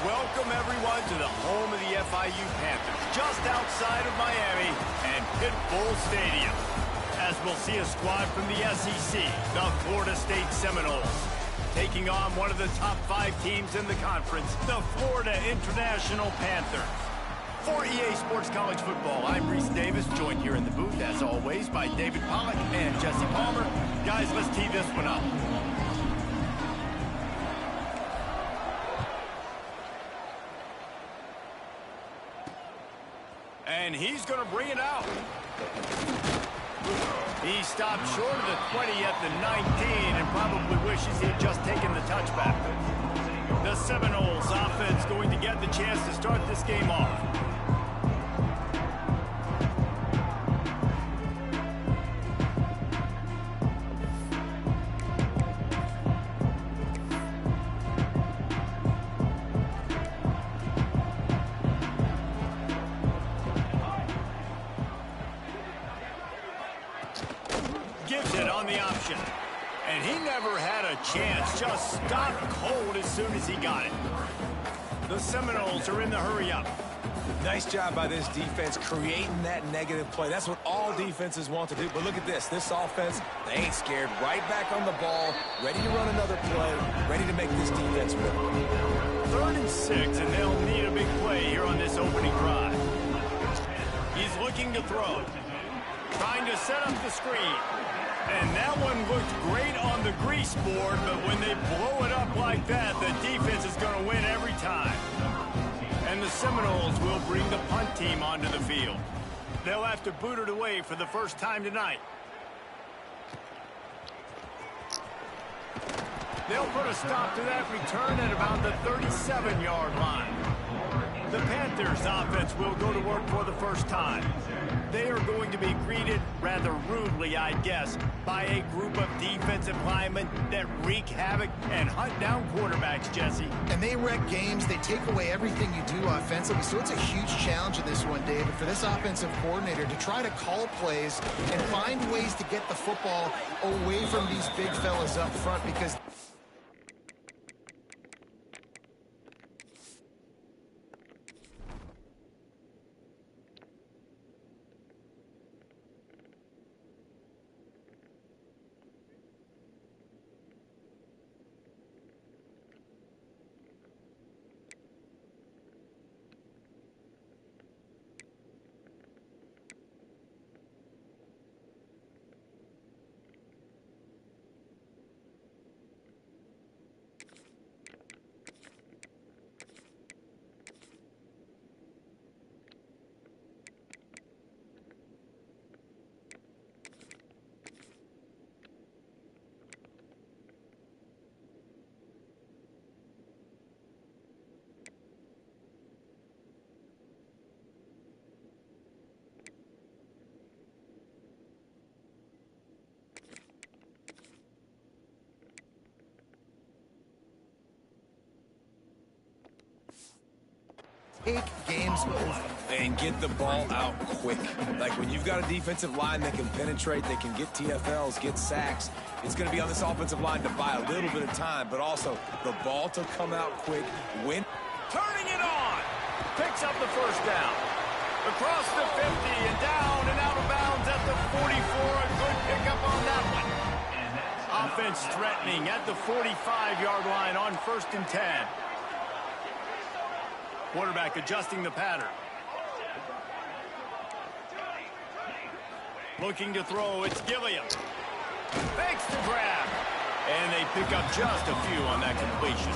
Welcome, everyone, to the home of the FIU Panthers, just outside of Miami and Pitbull Stadium. As we'll see a squad from the SEC, the Florida State Seminoles, taking on one of the top 5 teams in the conference, the Florida International Panthers. For EA Sports College Football, I'm Reese Davis, joined here in the booth, as always, by David Pollack and Jesse Palmer. Guys, let's tee this one up. And he's going to bring it out. He stopped short of the 20 at the 19 and probably wishes he had just taken the touchback. The Seminoles offense going to get the chance to start this game off. Gives it on the option. And he never had a chance. Just stopped cold as soon as he got it. The Seminoles are in the hurry up. Nice job by this defense creating that negative play. That's what all defenses want to do. But look at this. This offense, they ain't scared. Right back on the ball, ready to run another play, ready to make this defense win. 3rd and 6, and they'll need a big play here on this opening drive. He's looking to throw. Trying to set up the screen. And that one looked great on the grease board, but when they blow it up like that, the defense is going to win every time. And the Seminoles will bring the punt team onto the field. They'll have to boot it away for the first time tonight. They'll put a stop to that return at about the 37-yard line. The Panthers offense will go to work for the first time. They are going to be greeted rather rudely, I guess, by a group of defensive linemen that wreak havoc and hunt down quarterbacks, Jesse. And they wreck games. They take away everything you do offensively. So it's a huge challenge in this one, David, for this offensive coordinator to try to call plays and find ways to get the football away from these big fellas up front, because take games over. And get the ball out quick. Like when you've got a defensive line that can penetrate, they can get TFLs, get sacks. It's going to be on this offensive line to buy a little bit of time, but also the ball to come out quick. Win. Turning it on. Picks up the first down. Across the 50 and down and out of bounds at the 44. A good pickup on that one. Offense threatening at the 45-yard line on 1st and 10. Quarterback adjusting the pattern. Looking to throw, it's Gilliam. Fakes the grab. And they pick up just a few on that completion.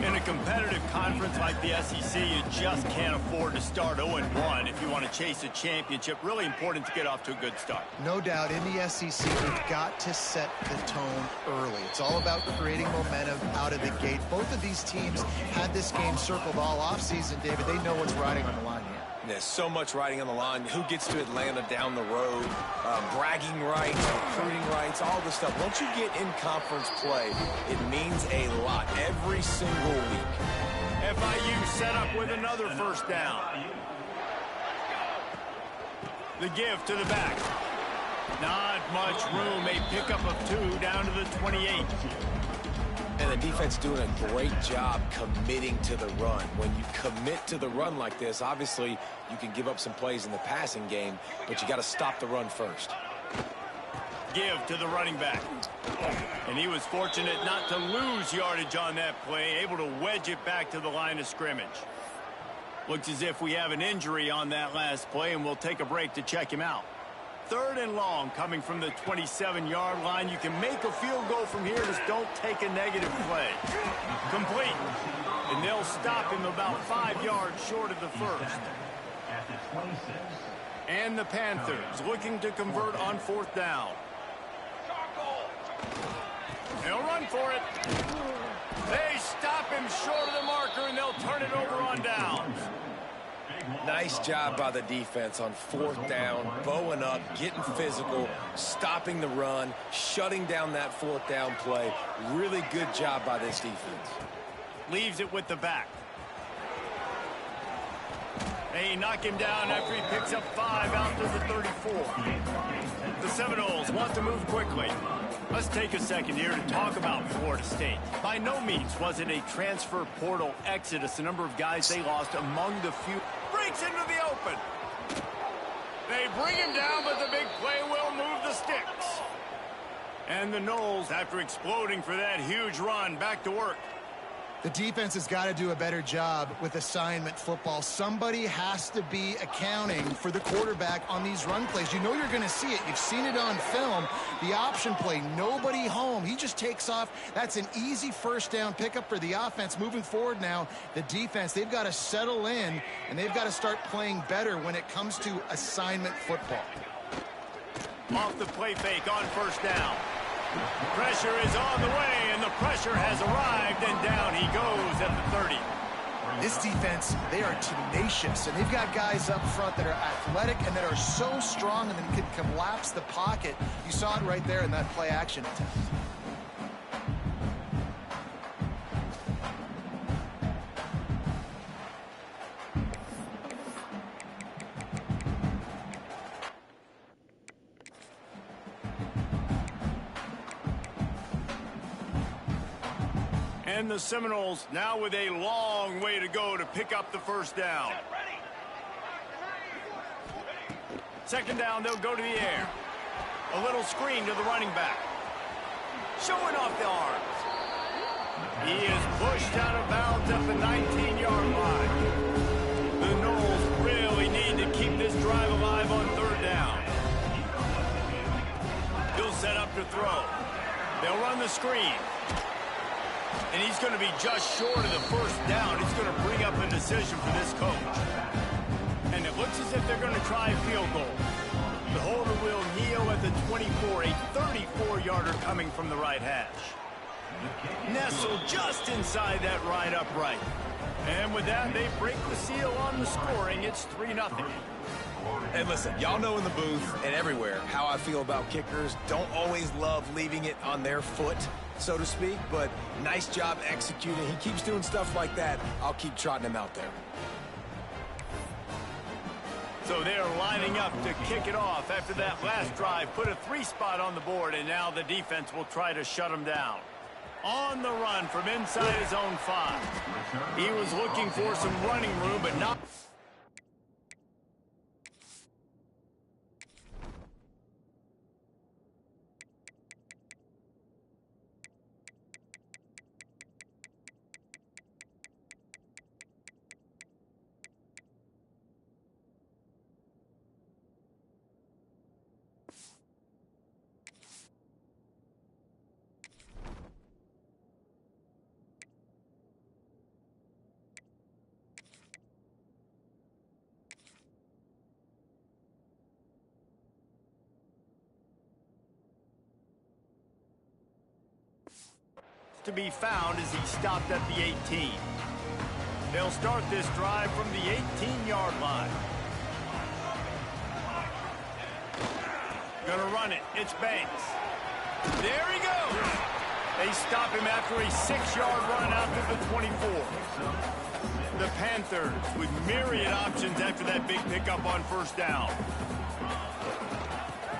In a competitive conference like the SEC, you just can't afford to start 0-1 if you want to chase a championship. Really important to get off to a good start. No doubt, in the SEC, we've got to set the tone early. It's all about creating momentum out of the gate. Both of these teams had this game circled all offseason, David. They know what's riding on the line here. There's so much riding on the line. Who gets to Atlanta down the road? Bragging rights, recruiting rights, all this stuff. Once you get in conference play, it means a lot every single week. FIU set up with another first down. The give to the back. Not much room. A pickup of 2 down to the 28. And the defense doing a great job committing to the run. When you commit to the run like this, obviously you can give up some plays in the passing game, but you got to stop the run first. Give to the running back. And he was fortunate not to lose yardage on that play, able to wedge it back to the line of scrimmage. Looks as if we have an injury on that last play, and we'll take a break to check him out. 3rd and long coming from the 27-yard line. You can make a field goal from here, just don't take a negative play. Complete. And they'll stop him about 5 yards short of the first. And the Panthers looking to convert on 4th down. They'll run for it. They stop him short of the marker, and they'll turn it over on downs. Nice job by the defense on 4th down, bowing up, getting physical, stopping the run, shutting down that 4th down play. Really good job by this defense. Leaves it with the back. They knock him down after he picks up 5 out to the 34. The Seminoles want to move quickly. Let's take a second here to talk about Florida State. By no means was it a transfer portal exodus. The number of guys they lost among the few. Breaks into the open. They bring him down, but the big play will move the sticks. And the Noles, after exploding for that huge run, back to work. The defense has got to do a better job with assignment football. Somebody has to be accounting for the quarterback on these run plays. You know you're going to see it. You've seen it on film. The option play, nobody home. He just takes off. That's an easy 1st down pickup for the offense. Moving forward now, the defense, they've got to settle in, and they've got to start playing better when it comes to assignment football. Off the play fake on 1st down. Pressure is on the way, and the pressure has arrived, and down he goes at the 30. This defense, they are tenacious, and they've got guys up front that are athletic and that are so strong and then can collapse the pocket. You saw it right there in that play action attempt. And the Seminoles now with a long way to go to pick up the 1st down. 2nd down, they'll go to the air. A little screen to the running back. Showing off the arms. He is pushed out of bounds at the 19-yard line. The Noles really need to keep this drive alive on 3rd down. He'll set up to throw. They'll run the screen. And he's going to be just short of the 1st down. It's going to bring up a decision for this coach. And it looks as if they're going to try a field goal. The holder will kneel at the 24, a 34-yarder coming from the right hash. Nestled just inside that right upright. And with that, they break the seal on the scoring. It's 3-0. And listen, y'all know in the booth and everywhere how I feel about kickers. Don't always love leaving it on their foot, so to speak, but nice job executing. He keeps doing stuff like that. I'll keep trotting him out there. So they're lining up to kick it off after that last drive. Put a 3 spot on the board, and now the defense will try to shut him down. On the run from inside his own 5. He was looking for some running room, but not... to be found as he stopped at the 18. They'll start this drive from the 18-yard line. Gonna run it. It's Banks. There he goes. They stop him after a 6-yard run out to the 24. The Panthers with myriad options after that big pickup on 1st down.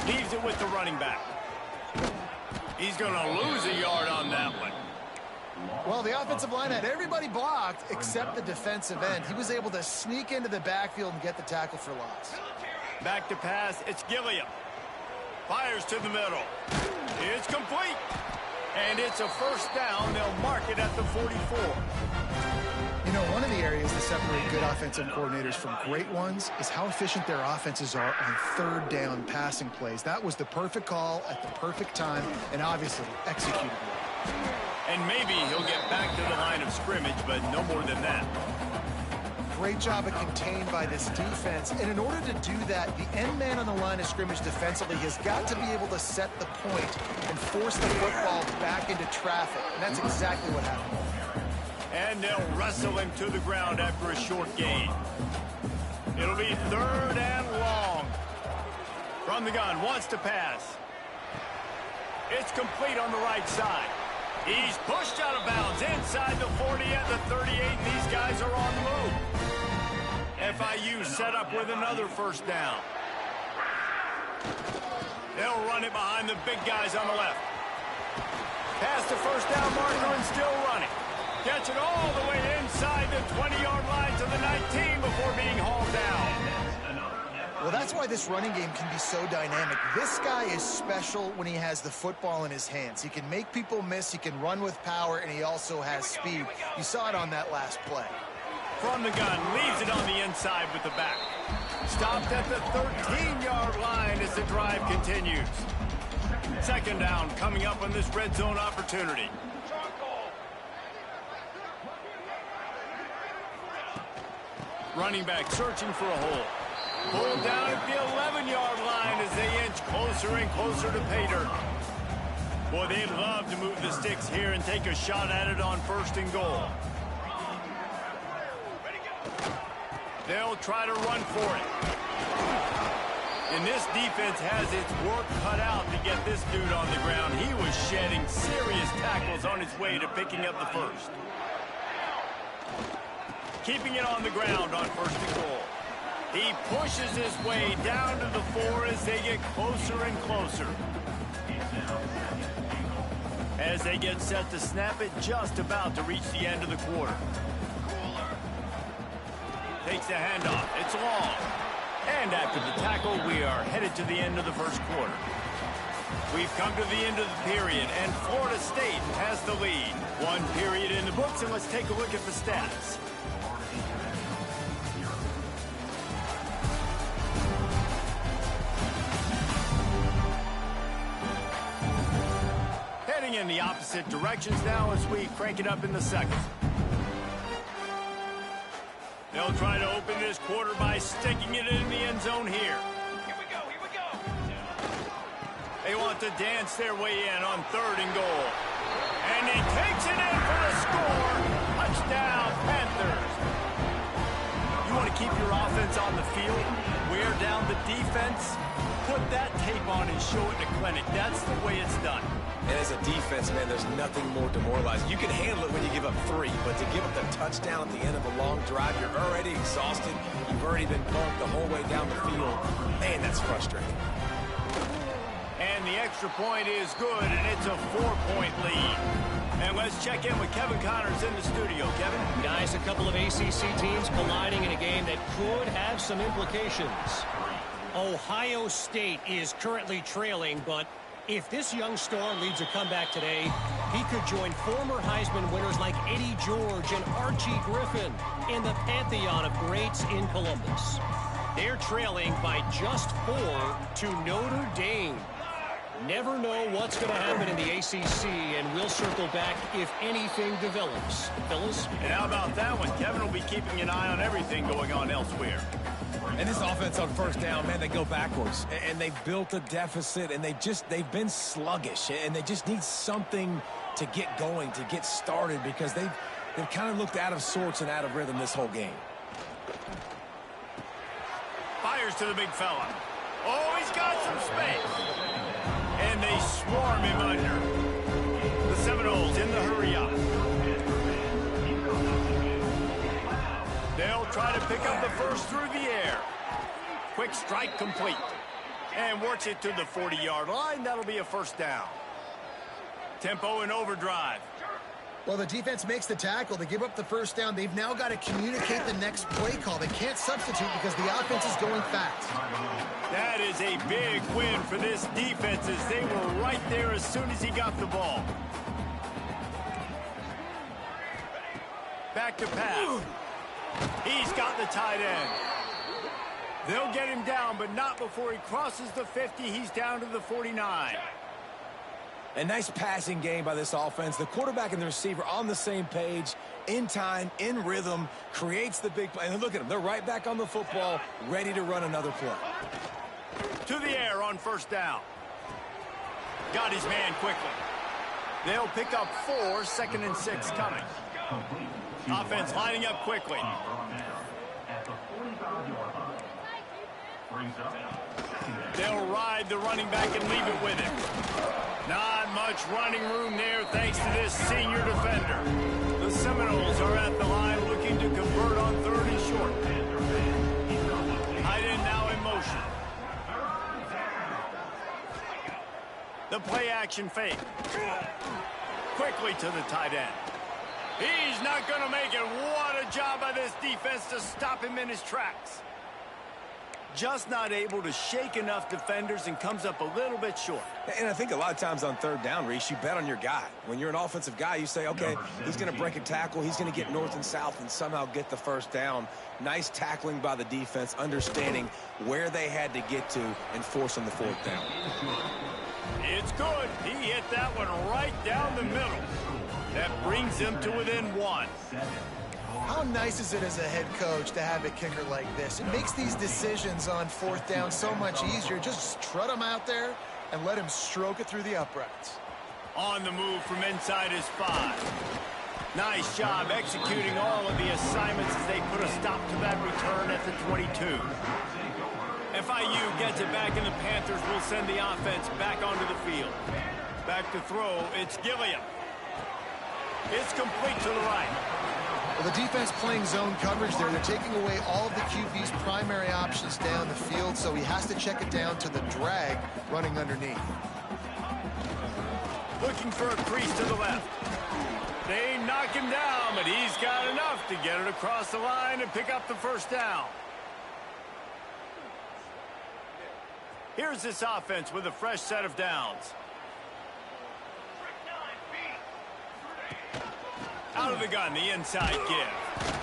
Leaves it with the running back. He's gonna lose a yard on that one. Well, the offensive line had everybody blocked except the defensive end. He was able to sneak into the backfield and get the tackle for loss. Back to pass. It's Gilliam. Fires to the middle. It's complete. And it's a first down. They'll mark it at the 44. You know, one of the areas that separate good offensive coordinators from great ones is how efficient their offenses are on third down passing plays. That was the perfect call at the perfect time and obviously executed well. And maybe he'll get back to the line of scrimmage, but no more than that. Great job of contained by this defense. And in order to do that, the end man on the line of scrimmage defensively has got to be able to set the point and force the football back into traffic. And that's exactly what happened. And they'll wrestle him to the ground after a short gain. It'll be third and long. From the gun, wants to pass. It's complete on the right side. He's pushed out of bounds inside the 40 at the 38, and these guys are on the move. FIU set up with another first down. They'll run it behind the big guys on the left. Past the first down marker and still running. Gets it all the way inside the 20-yard line to the 19 before being hauled down. Well, that's why this running game can be so dynamic. This guy is special when he has the football in his hands. He can make people miss, he can run with power, and he also has speed. You saw it on that last play. From the gun, leaves it on the inside with the back. Stopped at the 13-yard line as the drive continues. Second down coming up on this red zone opportunity. Running back searching for a hole. Pulled down at the 11-yard line as they inch closer and closer to pay dirt. Boy, they'd love to move the sticks here and take a shot at it on first and goal. They'll try to run for it. And this defense has its work cut out to get this dude on the ground. He was shedding serious tackles on his way to picking up the first. Keeping it on the ground on first and goal. He pushes his way down to the 4 as they get closer and closer. As they get set to snap it, just about to reach the end of the quarter. Takes the handoff. It's long. And after the tackle, we are headed to the end of the first quarter. We've come to the end of the period, and Florida State has the lead. One period in the books, and let's take a look at the stats. Heading in the opposite directions now as we crank it up in the second. They'll try to open this quarter by sticking it in the end zone here. Here we go, here we go. They want to dance their way in on third and goal. And he takes it in for the score. Touchdown, Panthers. You want to keep your offense on the field, wear down the defense, put that tape on and show it in a clinic. That's the way it's done. And as a defense, man, there's nothing more demoralizing. You can handle it when you give up 3, but to give up the touchdown at the end of a long drive, you're already exhausted. You've already been bumped the whole way down the field. Man, that's frustrating. And the extra point is good, and it's a 4-point lead. And let's check in with Kevin Connors in the studio. Kevin? Guys, a couple of ACC teams colliding in a game that could have some implications. Ohio State is currently trailing, but if this young star leads a comeback today, he could join former Heisman winners like Eddie George and Archie Griffin in the pantheon of greats in Columbus. They're trailing by just 4 to Notre Dame. Never know what's going to happen in the ACC, and we'll circle back if anything develops. Phyllis? And how about that one? Kevin will be keeping an eye on everything going on elsewhere. And this offense on first down, man, they go backwards. And they've built a deficit, and they've been sluggish. And they just need something to get going, to get started, because they've kind of looked out of sorts and out of rhythm this whole game. Fires to the big fella. Oh, he's got some space. And they swarm him under. The Seminoles in the hurry-up. They'll try to pick up the first through the air. Quick strike complete. And works it to the 40-yard line. That'll be a first down. Tempo and overdrive. Well, the defense makes the tackle. They give up the first down. They've now got to communicate the next play call. They can't substitute because the offense is going fast. That is a big win for this defense as they were right there as soon as he got the ball. Back to pass. He's got the tight end. They'll get him down, but not before he crosses the 50. He's down to the 49. A nice passing game by this offense. The quarterback and the receiver on the same page, in time, in rhythm, creates the big play. And look at them. They're right back on the football, ready to run another play. To the air on first down. Got his man quickly. They'll pick up 4, 2nd and 6 coming. Offense lining up quickly. They'll ride the running back and leave it with him. Not much running room there thanks to this senior defender. The Seminoles are at the line looking to convert on 3rd and short. Tight end now in motion. The play action fake. Quickly to the tight end. He's not going to make it. What a job by this defense to stop him in his tracks. Just not able to shake enough defenders and comes up a little bit short. And I think a lot of times on 3rd down, Reese, you bet on your guy. When you're an offensive guy, you say, okay, he's going to break a tackle. He's going to get north and south and somehow get the first down. Nice tackling by the defense, understanding where they had to get to and forcing the 4th down. It's good. He hit that one right down the middle. That brings him to within 1. How nice is it as a head coach to have a kicker like this? It makes these decisions on 4th down so much easier. Just trot him out there and let him stroke it through the uprights. On the move from inside his 5. Nice job executing all of the assignments as they put a stop to that return at the 22. FIU gets it back, and the Panthers will send the offense back onto the field. Back to throw, it's Gilliam. It's complete to the right. Well, the defense playing zone coverage there. They're taking away all of the QB's primary options down the field, so he has to check it down to the drag running underneath. Looking for a crease to the left. They knock him down, but he's got enough to get it across the line and pick up the first down. Here's this offense with a fresh set of downs. Out of the gun, the inside give.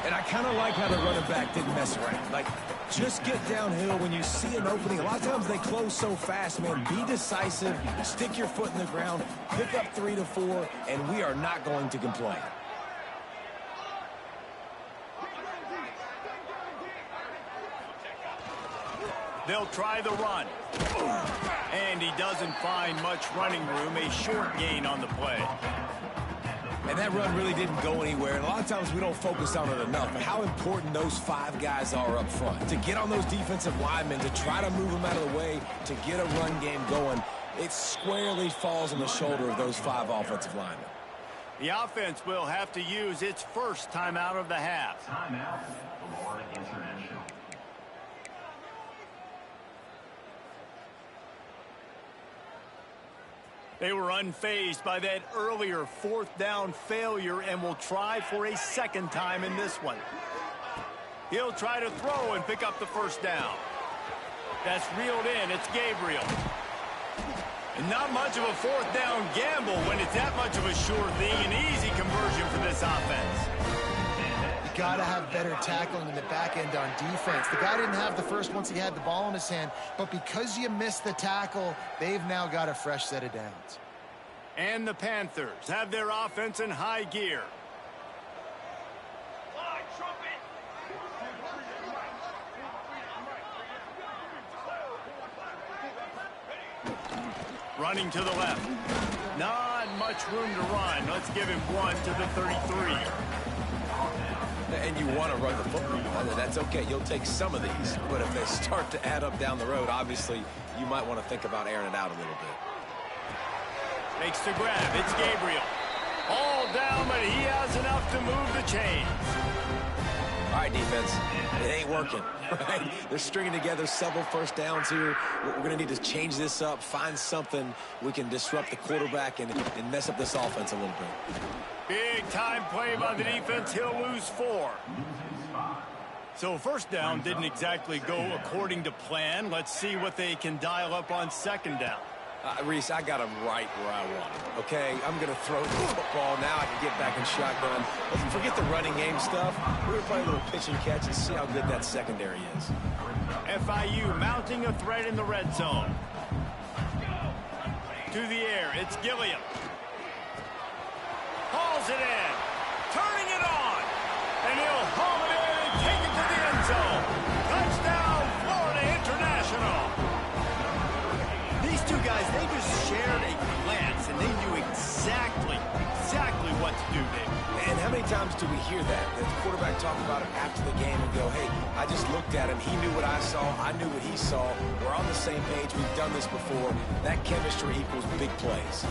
And I kind of like how the running back didn't mess around. Like, just get downhill when you see an opening. A lot of times they close so fast, man. Be decisive, stick your foot in the ground, pick up 3 to 4, and we are not going to complain. They'll try the run. And he doesn't find much running room. A short gain on the play. And that run really didn't go anywhere. And a lot of times we don't focus on it enough. But how important those 5 guys are up front. To get on those defensive linemen, to try to move them out of the way, to get a run game going, it squarely falls on the shoulder of those 5 offensive linemen. The offense will have to use its first timeout of the half. Timeout, Florida International. They were unfazed by that earlier 4th down failure and will try for a second time in this one. He'll try to throw and pick up the first down. That's reeled in. It's Gabriel. And not much of a 4th down gamble when it's that much of a sure thing. An easy conversion for this offense. You got to have better tackling in the back end on defense. The guy didn't have the first once he had the ball in his hand, but because you missed the tackle, they've now got a fresh set of downs. And the Panthers have their offense in high gear. Running to the left. Not much room to run. Let's give him 1 to the 33. And you want to run the football. That's okay. You'll take some of these. But if they start to add up down the road, obviously, you might want to think about airing it out a little bit. Makes the grab. It's Gabriel. All down, but he has enough to move the chains. All right, defense, it ain't working, right? They're stringing together several first downs here. We're going to need to change this up, find something we can disrupt the quarterback and mess up this offense a little bit. Big time play by the defense. He'll lose 4. So first down didn't exactly go according to plan. Let's see what they can dial up on second down. Reese, I got him right where I want him, okay? I'm going to throw the football. Now I can get back in shotgun. Let's forget the running game stuff. We're going to play a little pitch and catch and see how good that secondary is. FIU mounting a threat in the red zone. To the air, it's Gilliam. Hauls it in. Turning it on. And he'll haul it in and take it to the end zone. Touchdown, Florida International. These two guys, they just shared a glance, and they knew exactly what to do, David. And how many times do we hear that? The quarterback talk about it after the game and go, hey, I just looked at him. He knew what I saw. I knew what he saw. We're on the same page. We've done this before. That chemistry equals big plays.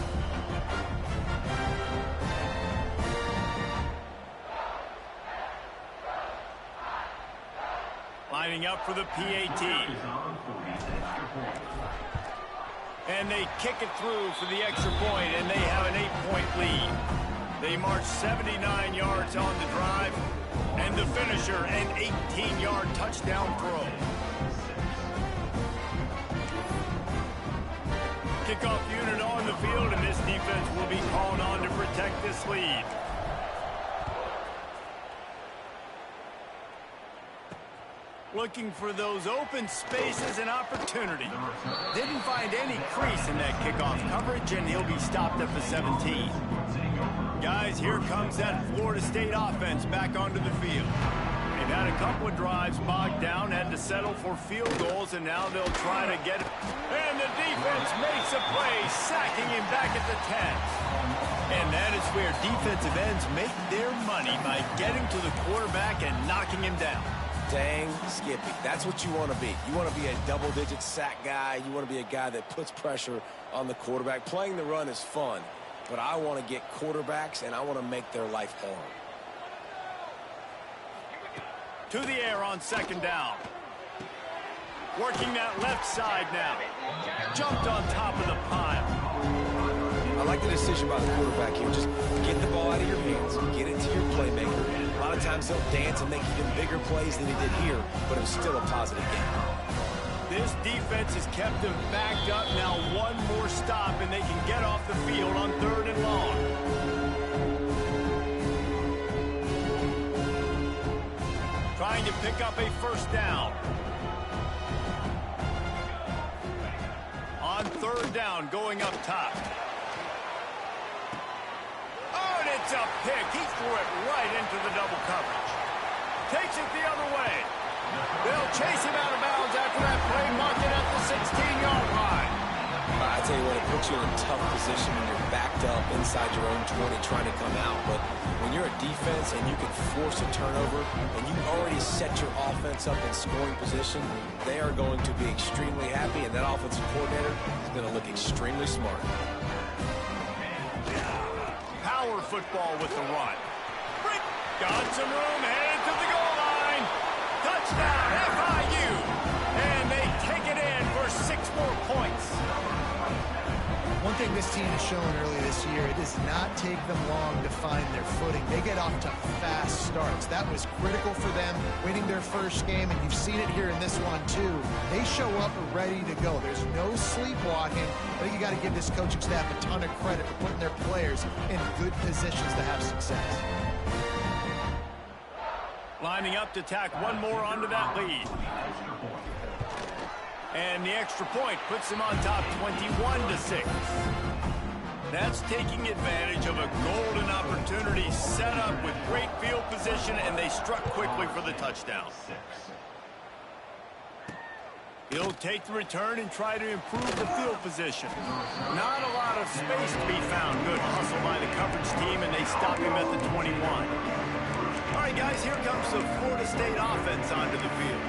Lining up for the PAT. And they kick it through for the extra point, and they have an 8-point lead. They march 79 yards on the drive, and the finisher, an 18-yard touchdown throw. Kickoff unit on the field, and this defense will be called on to protect this lead. Looking for those open spaces and opportunity. Didn't find any crease in that kickoff coverage, and he'll be stopped at the 17. Guys, here comes that Florida State offense back onto the field. They've had a couple of drives bogged down, had to settle for field goals, and now they'll try to get it. And the defense makes a play, sacking him back at the 10. And that is where defensive ends make their money, by getting to the quarterback and knocking him down. Dang, Skippy, that's what you want to be. You want to be a double-digit sack guy. You want to be a guy that puts pressure on the quarterback. Playing the run is fun, but I want to get quarterbacks, and I want to make their life hard. To the air on second down. Working that left side now. Jumped on top of the pile. I like the decision by the quarterback here. Just get the ball out of your hands, get it to your playmaker. A lot of times they'll dance and make even bigger plays than he did here, but it was still a positive game. This defense has kept them backed up. Now one more stop, and they can get off the field on 3rd and long. Trying to pick up a first down. On 3rd down, going up top. Oh, and it's a pick. He threw it right into the double coverage. Takes it the other way. They'll chase him out of bounds after that play, mark it at the 16-yard line. I tell you what, it puts you in a tough position when you're backed up inside your own 20 trying to come out. But when you're a defense and you can force a turnover and you already set your offense up in scoring position, they are going to be extremely happy, and that offensive coordinator is going to look extremely smart. Power football with the run. Got some room, headed to the goal line. Touchdown, FIU. And they take it in for 6 more points. One thing this team has shown early this year, it does not take them long to find their footing. They get off to fast starts. That was critical for them, winning their first game, and you've seen it here in this one too. They show up ready to go. There's no sleepwalking. I think you got to give this coaching staff a ton of credit for putting their players in good positions to have success. Lining up to tack one more onto that lead. And the extra point puts them on top 21-6. That's taking advantage of a golden opportunity set up with great field position, and they struck quickly for the touchdown. He'll take the return and try to improve the field position. Not a lot of space to be found. Good hustle by the coverage team, and they stop him at the 21. All right, guys, here comes the Florida State offense onto the field.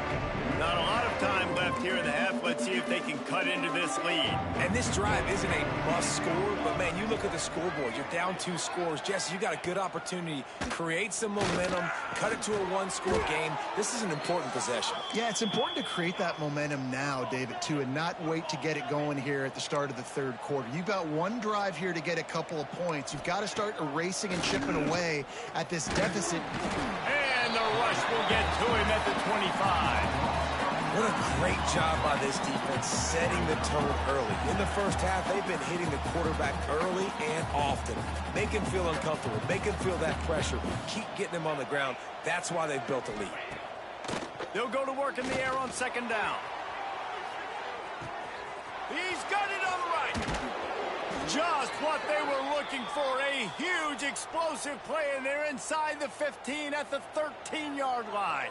Not a lot of time left here in the half. Let's see see if they can cut into this lead. And this drive isn't a must score, but, man, you look at the scoreboard. You're down 2 scores. Jesse, you got a good opportunity to create some momentum, cut it to a 1-score game. This is an important possession. Yeah, it's important to create that momentum now, David, too, and not wait to get it going here at the start of the third quarter. You've got one drive here to get a couple of points. You've got to start erasing and chipping away at this deficit. And the rush will get to him at the 25. What a great job by this defense setting the tone early. In the first half, they've been hitting the quarterback early and often. Make him feel uncomfortable. Make him feel that pressure. Keep getting him on the ground. That's why they've built a lead. They'll go to work in the air on second down. He's got it on the right. Just what they were looking for. A huge explosive play, and they're inside the 15 at the 13-yard line.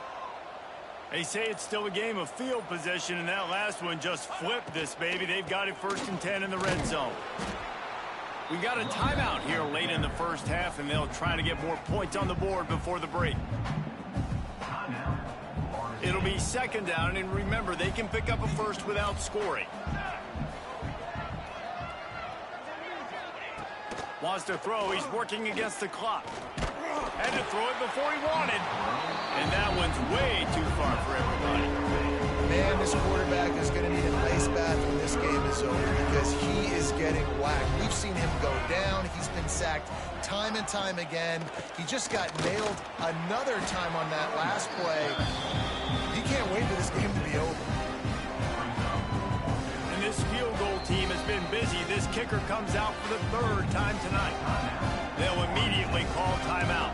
They say it's still a game of field position, and that last one just flipped this baby. They've got it 1st and 10 in the red zone. We got a timeout here late in the first half, and they'll try to get more points on the board before the break. It'll be second down, and remember, they can pick up a first without scoring. Wants to throw. He's working against the clock. Had to throw it before he wanted. And that one's way too far for everybody. Man, this quarterback is going to need an ice bath when this game is over because he is getting whacked. We've seen him go down. He's been sacked time and time again. He just got nailed another time on that last play. He can't wait for this game to be over. And this field goal team has been busy. This kicker comes out for the 3rd time tonight. They'll immediately call timeout.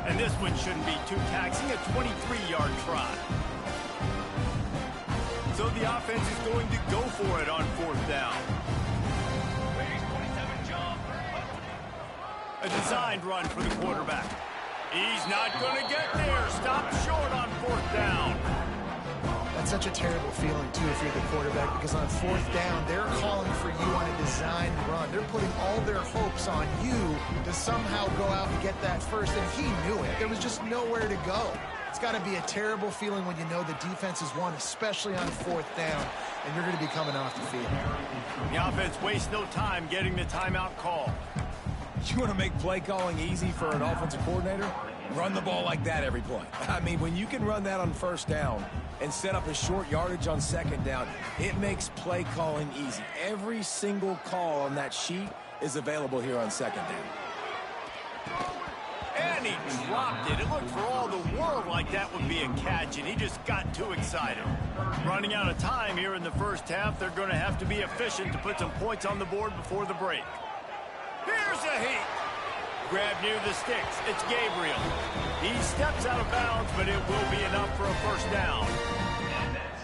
And this one shouldn't be too taxing, a 23-yard try. So the offense is going to go for it on 4th down. A designed run for the quarterback. He's not going to get there. Stop short on 4th down. That's such a terrible feeling, too, if you're the quarterback, because on 4th down, they're calling for you on a designed run. They're putting all their hopes on you to somehow go out and get that first, and he knew it. There was just nowhere to go. It's got to be a terrible feeling when you know the defense has won, especially on 4th down, and you're going to be coming off the field. The offense wastes no time getting the timeout call. You want to make play calling easy for an offensive coordinator? Run the ball like that every play. I mean, when you can run that on 1st down and set up a short yardage on 2nd down, it makes play calling easy. Every single call on that sheet is available here on 2nd down. And he dropped it. It looked for all the world like that would be a catch, and he just got too excited. Running out of time here in the first half, they're going to have to be efficient to put some points on the board before the break. Here's a heat. Grab near the sticks. It's Gabriel. He steps out of bounds, but it will be enough for a 1st down.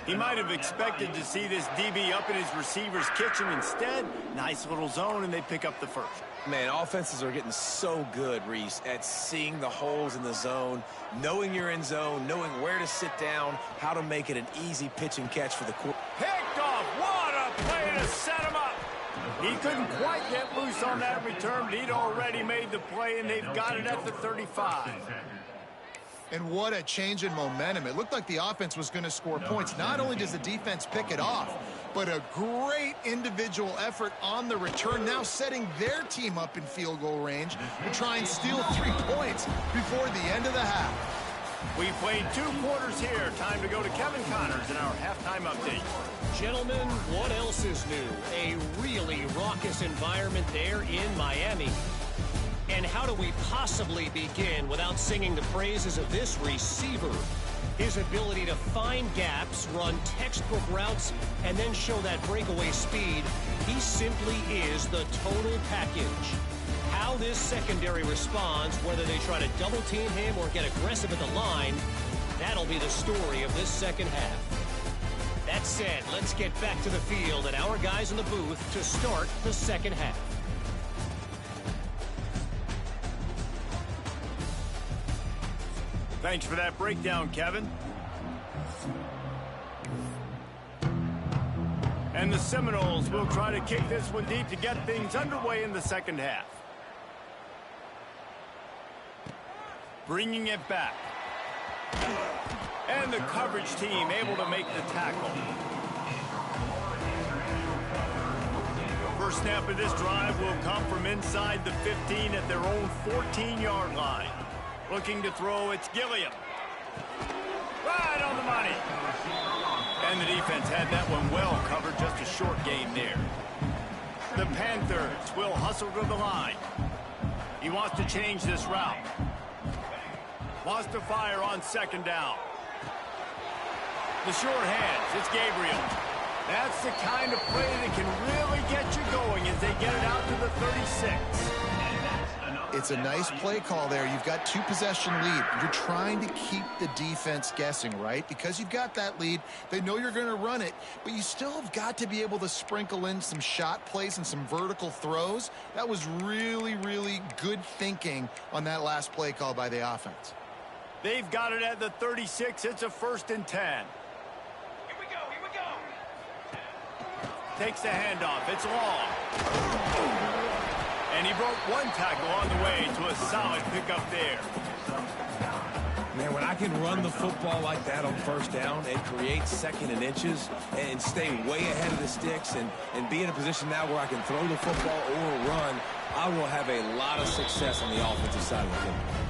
He might have expected to see this DB up in his receiver's kitchen. Instead, nice little zone, and they pick up the first. Man, offenses are getting so good, Reese, at seeing the holes in the zone, knowing you're in zone, knowing where to sit down, how to make it an easy pitch and catch for the quarterback. Picked off. What a play to set him up. He couldn't quite get loose on that return, but he'd already made the play, and they've got it at the 35. And what a change in momentum. It looked like the offense was going to score points. Not only does the defense pick it off, but a great individual effort on the return, now setting their team up in field goal range to try and steal 3 points before the end of the half. We played 2 quarters here. Time to go to Kevin Connors in our halftime update. Gentlemen, what else is new? A really raucous environment there in Miami. And how do we possibly begin without singing the praises of this receiver? His ability to find gaps, run textbook routes, and then show that breakaway speed. He simply is the total package. How this secondary responds, whether they try to double team him or get aggressive at the line, that'll be the story of this second half. That said, let's get back to the field and our guys in the booth to start the second half. Thanks for that breakdown, Kevin. And the Seminoles will try to kick this one deep to get things underway in the second half. Bringing it back. And the coverage team able to make the tackle. First snap of this drive will come from inside the 15 at their own 14-yard line. Looking to throw, it's Gilliam. Right on the money. And the defense had that one well covered, just a short gain there. The Panthers will hustle to the line. He wants to change this route. Wants to fire on second down. The short hands, it's Gabriel. That's the kind of play that can really get you going as they get it out to the 36. It's a nice play call there. You've got 2-possession lead. You're trying to keep the defense guessing, right? Because you've got that lead, they know you're going to run it, but you still have got to be able to sprinkle in some shot plays and some vertical throws. That was really, really good thinking on that last play call by the offense. They've got it at the 36. It's a 1st and 10. Here we go. Takes the handoff. It's long. And he broke one tackle on the way to a solid pickup there. Man, when I can run the football like that on first down, it creates 2nd and inches and stay way ahead of the sticks and be in a position now where I can throw the football or run, I will have a lot of success on the offensive side of the football.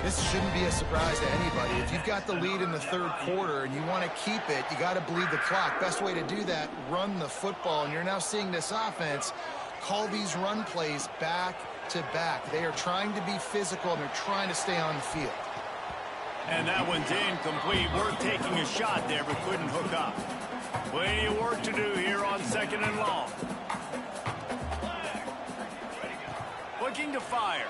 This shouldn't be a surprise to anybody. If you've got the lead in the 3rd quarter and you want to keep it, you got to bleed the clock. Best way to do that, run the football. And you're now seeing this offense call these run plays back to back. They are trying to be physical, and they're trying to stay on the field. And that one's incomplete. We're taking a shot there, but couldn't hook up. Plenty of work to do here on 2nd and long. Looking to fire.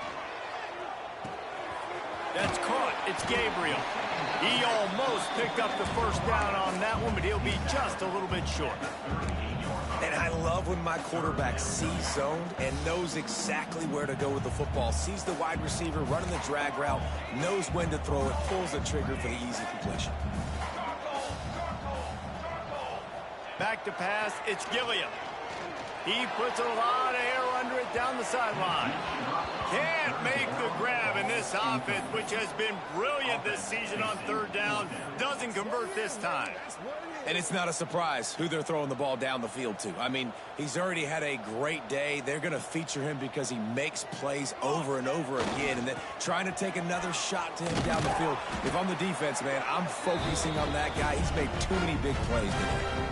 That's caught. It's Gabriel. He almost picked up the first down on that one, but he'll be just a little bit short. And I love when my quarterback sees zoned and knows exactly where to go with the football. Sees the wide receiver running the drag route, knows when to throw it, pulls the trigger for the easy completion. Back to pass, it's Gilliam. He puts a lot of air under it down the sideline. Can't make the grab in this offense, which has been brilliant this season on 3rd down. Doesn't convert this time. And it's not a surprise who they're throwing the ball down the field to. I mean, he's already had a great day. They're going to feature him because he makes plays over and over again. And then trying to take another shot to him down the field. If I'm the defense, man, I'm focusing on that guy. He's made too many big plays today.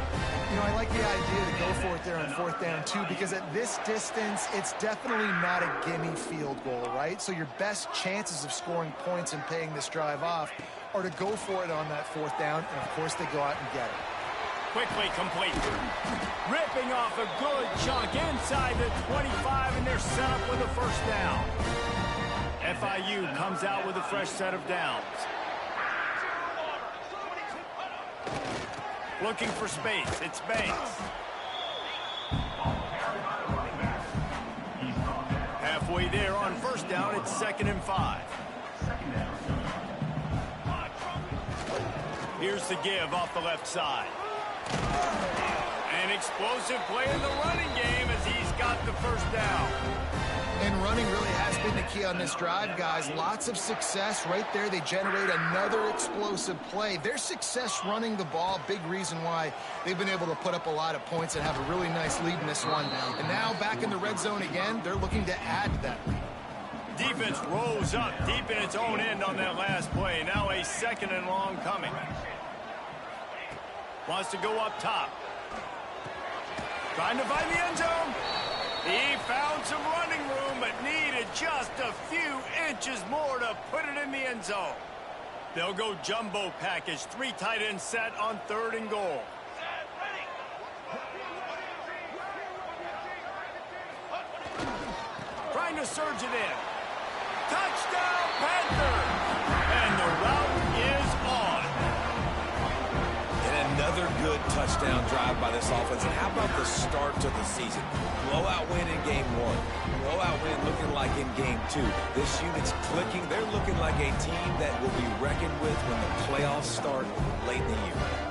You know, I like the idea to go for it there on 4th down, too, because at this distance, it's definitely not a gimme field goal, right? So your best chances of scoring points and paying this drive off are to go for it on that 4th down, and, of course, they go out and get it. Quickly complete. Ripping off a good chunk inside the 25, and they're set up with a 1st down. FIU comes out with a fresh set of downs. Looking for space. It's Banks. Halfway there on 1st down. It's 2nd and 5. Here's the give off the left side. An explosive play in the running game as he's got the 1st down. And running really has been the key on this drive, guys. Lots of success right there. They generate another explosive play. Their success running the ball, big reason why they've been able to put up a lot of points and have a really nice lead in this one. And now back in the red zone again, they're looking to add to that lead. Defense rose up deep in its own end on that last play. Now a 2nd and long coming. Wants to go up top. Trying to find the end zone. He found some running room, but needed just a few inches more to put it in the end zone. They'll go jumbo package. 3 tight ends set on 3rd and goal. Trying to surge it in. Touchdown, Panthers! And the route is on. And another good touchdown drive by this offense. And how about the start to the season? Blowout win in game 1. Blowout win looking like in game 2. This unit's clicking. They're looking like a team that will be reckoned with when the playoffs start late in the year.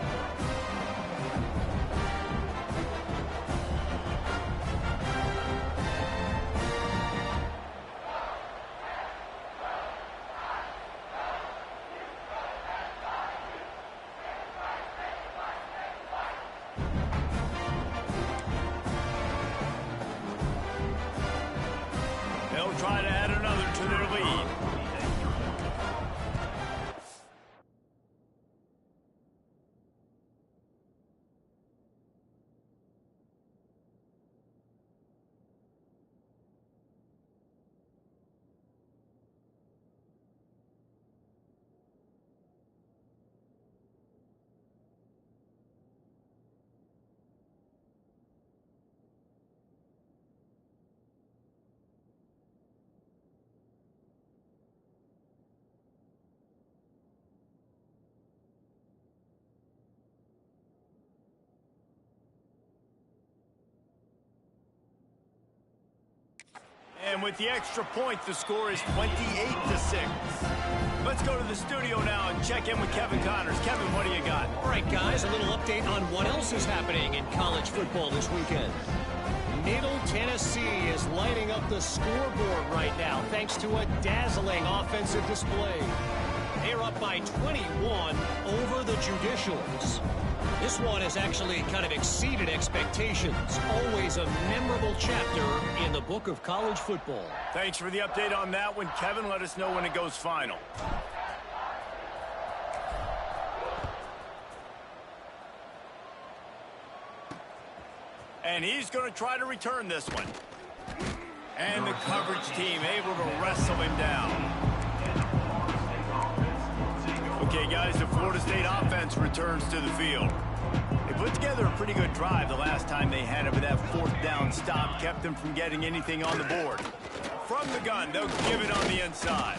And with the extra point, the score is 28-6. Let's go to the studio now and check in with Kevin Connors. Kevin, what do you got? All right, guys, a little update on what else is happening in college football this weekend. Middle Tennessee is lighting up the scoreboard right now thanks to a dazzling offensive display. They're up by 21 over the Judicials. This one has actually kind of exceeded expectations. Always a memorable chapter in the book of college football. Thanks for the update on that one, Kevin. Let us know when it goes final. And he's going to try to return this one. And the coverage team able to wrestle him down. Okay, guys, the Florida State offense returns to the field. They put together a pretty good drive the last time they had it, but that fourth down stop kept them from getting anything on the board. From the gun, they'll give it on the inside.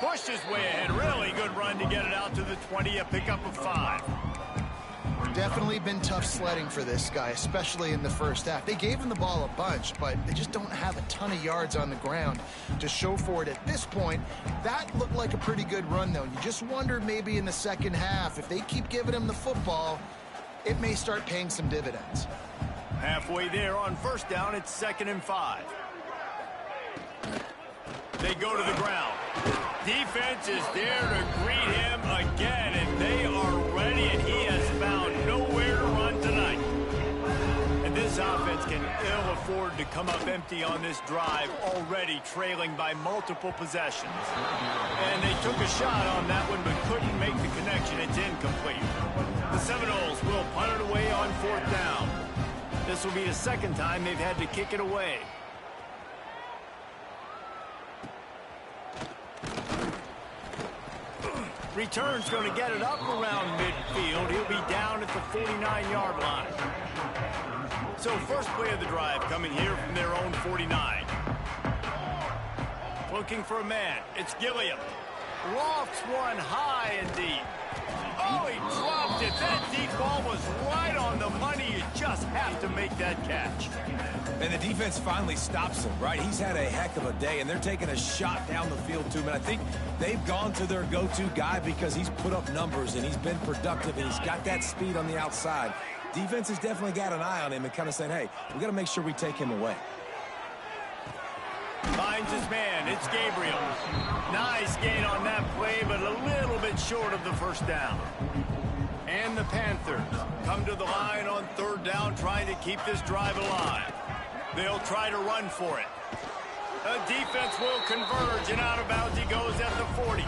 Pushed his way ahead. Really good run to get it out to the 20, a pickup of 5. Definitely been tough sledding for this guy, especially in the first half. They gave him the ball a bunch, but they just don't have a ton of yards on the ground to show for it at this point. That looked like a pretty good run, though. You just wonder maybe in the second half, if they keep giving him the football, it may start paying some dividends. Halfway there on first down, it's 2nd and 5. They go to the ground. Defense is there to greet him again, and they are ready, and he has found nowhere to run tonight. And this offense can ill afford to come up empty on this drive, already trailing by multiple possessions. And they took a shot on that one, but couldn't make the connection. It's incomplete. The Seminoles will punt it away on 4th down. This will be the second time they've had to kick it away. Return's going to get it up around midfield. He'll be down at the 49-yard line. So first play of the drive coming here from their own 49. Looking for a man. It's Gilliam. Lofts one high and deep. Oh, he dropped it. That deep ball was right on the money. You just have to make that catch. And the defense finally stops him, right? He's had a heck of a day, and they're taking a shot down the field to him. And I think they've gone to their go-to guy because he's put up numbers, and he's been productive, and he's got that speed on the outside. Defense has definitely got an eye on him and kind of saying, hey, we got to make sure we take him away. Finds his man. It's Gabriel. Nice gain on that play, but a little bit short of the first down. And the Panthers come to the line on 3rd down, trying to keep this drive alive. They'll try to run for it. The defense will converge, and out of bounds he goes at the 40.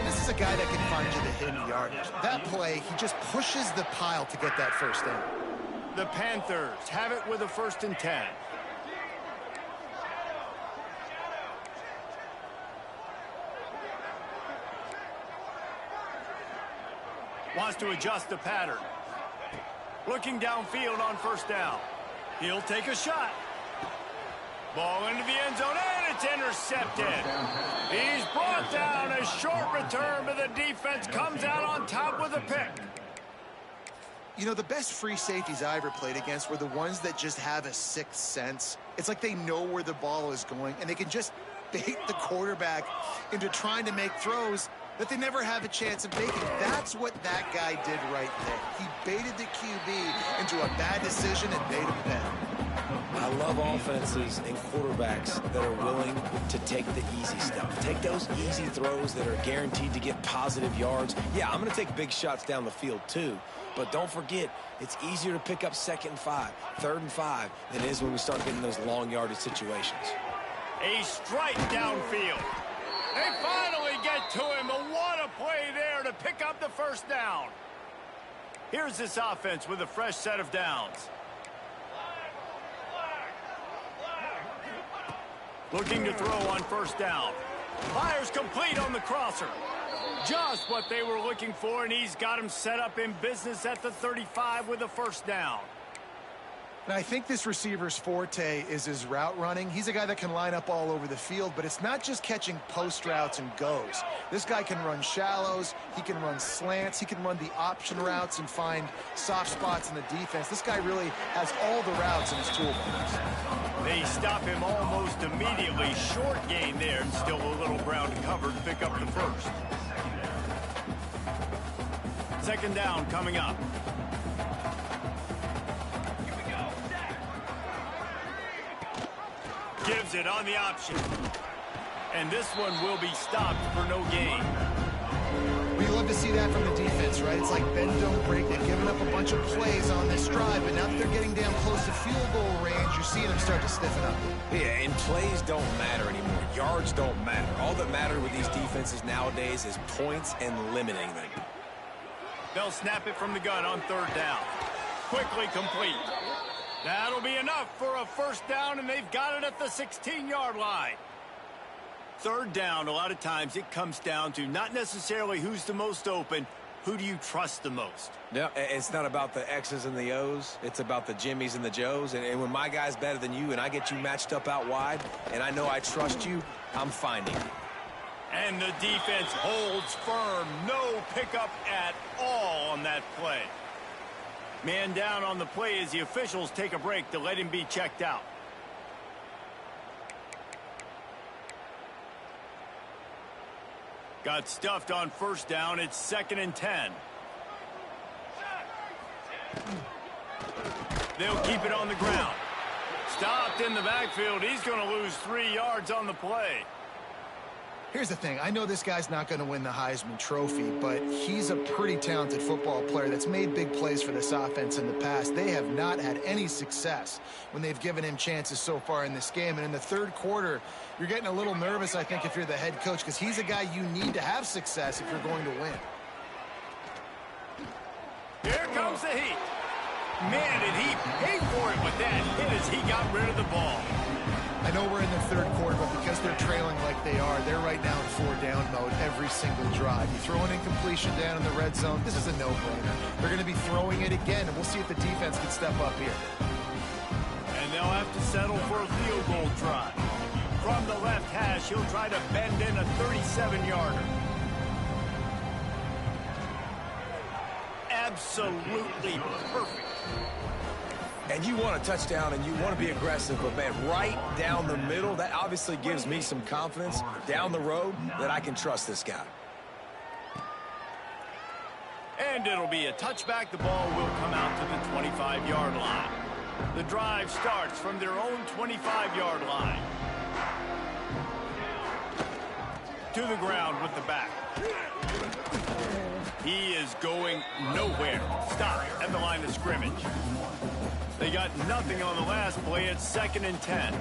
This is a guy that can find you the hidden yardage. That play, he just pushes the pile to get that first down. The Panthers have it with a 1st and 10. Wants to adjust the pattern. Looking downfield on 1st down. He'll take a shot. Ball into the end zone, and it's intercepted. He's brought down. A short return, but the defense comes out on top with a pick. You know, the best free safeties I ever played against were the ones that just have a sixth sense. It's like they know where the ball is going, and they can just bait the quarterback into trying to make throws that they never have a chance of making. That's what that guy did right there. He baited the QB into a bad decision and made him pay. I love offenses and quarterbacks that are willing to take the easy stuff. Take those easy throws that are guaranteed to get positive yards. Yeah, I'm going to take big shots down the field too, but don't forget, it's easier to pick up 2nd and 5, 3rd and 5 than it is when we start getting those long yardage situations. A strike downfield. They finally get to him. What a play there to pick up the 1st down. Here's this offense with a fresh set of downs. Looking to throw on 1st down. Fires complete on the crosser. Just what they were looking for, and he's got him set up in business at the 35 with a 1st down. And I think this receiver's forte is his route running. He's a guy that can line up all over the field, but it's not just catching post routes and goes. This guy can run shallows, he can run slants, he can run the option routes and find soft spots in the defense. This guy really has all the routes in his toolbox. They stop him almost immediately. Short gain there, and still a little ground covered to pick up the first. Second down coming up. Gives it on the option. And this one will be stopped for no gain. We love to see that from the defense, right? It's like bend, don't break. They've given up a bunch of plays on this drive, but now that they're getting down close to field goal range, you're seeing them start to stiffen up. Yeah, and plays don't matter anymore. Yards don't matter. All that matters with these defenses nowadays is points and limiting them. They'll snap it from the gun on third down. Quickly complete. That'll be enough for a first down, and they've got it at the 16-yard line. Third down, a lot of times it comes down to not necessarily who's the most open, who do you trust the most? Yeah, it's not about the X's and the O's. It's about the Jimmys and the Joes. And when my guy's better than you and I get you matched up out wide, and I know I trust you, I'm finding you. And the defense holds firm. No pickup at all on that play. Man down on the play as the officials take a break to let him be checked out. Got stuffed on first down. It's 2nd and 10. They'll keep it on the ground. Stopped in the backfield. He's going to lose 3 yards on the play. Here's the thing. I know this guy's not going to win the Heisman Trophy, but he's a pretty talented football player that's made big plays for this offense in the past. They have not had any success when they've given him chances so far in this game. And in the third quarter, you're getting a little nervous, I think, if you're the head coach, because he's a guy you need to have success if you're going to win. Here comes the heat. Man, did he pay for it with that hit as he got rid of the ball. I know we're in the third quarter, but because they're trailing like they are, they're right now in 4-down mode every single drive. You throw an incompletion down in the red zone, this is a no-brainer. They're going to be throwing it again, and we'll see if the defense can step up here. And they'll have to settle for a field goal try. From the left hash, he'll try to bend in a 37-yarder. Absolutely perfect. And you want a touchdown and you want to be aggressive, but man, right down the middle, that obviously gives me some confidence down the road that I can trust this guy. And it'll be a touchback. The ball will come out to the 25-yard line. The drive starts from their own 25-yard line. To the ground with the back. He is going nowhere. Stop at the line of scrimmage. They got nothing on the last play. It's 2nd and 10.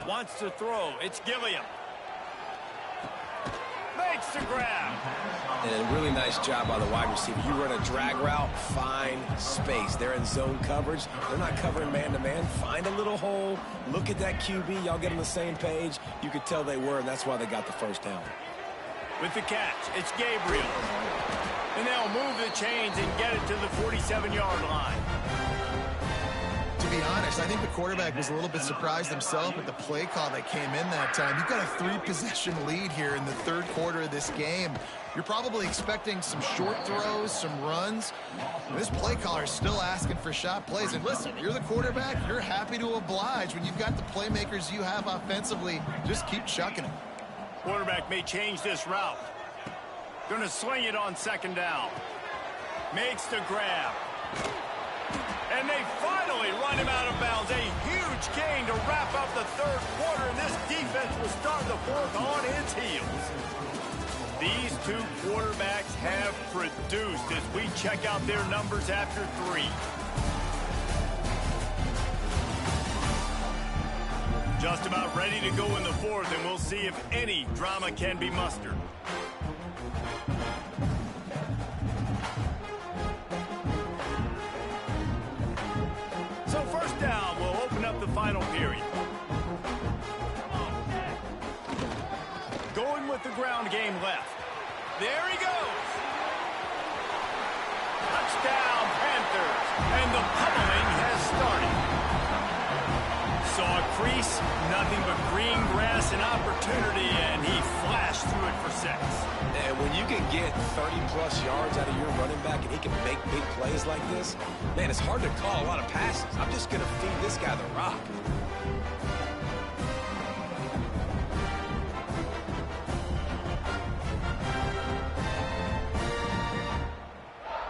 Wants to throw. It's Gilliam. Makes the grab. And a really nice job by the wide receiver. You run a drag route, find space. They're in zone coverage. They're not covering man-to-man. Find a little hole. Look at that QB. Y'all get on the same page. You could tell they were, and that's why they got the first down. With the catch, it's Gabriel. And they'll move the chains and get it to the 47-yard line. To be honest, I think the quarterback was a little bit surprised himself at the play call that came in that time. You've got a 3-possession lead here in the third quarter of this game. You're probably expecting some short throws, some runs. This play caller is still asking for shot plays. And listen, you're the quarterback. You're happy to oblige. When you've got the playmakers you have offensively, just keep chucking them. Quarterback may change this route. Going to sling it on 2nd down. Makes the grab. And they finally run him out of bounds. A huge gain to wrap up the third quarter, and this defense will start the fourth on its heels. These two quarterbacks have produced as we check out their numbers after 3. Just about ready to go in the fourth, and we'll see if any drama can be mustered. So first down, we'll open up the final period. Going with the ground game left. There he goes. Touchdown, Panthers. And the pummeling has started. Saw a crease, nothing but green grass and opportunity, and he flashed through it for 6. And when you can get 30-plus yards out of your running back and he can make big plays like this, man, it's hard to call a lot of passes. I'm just going to feed this guy the rock.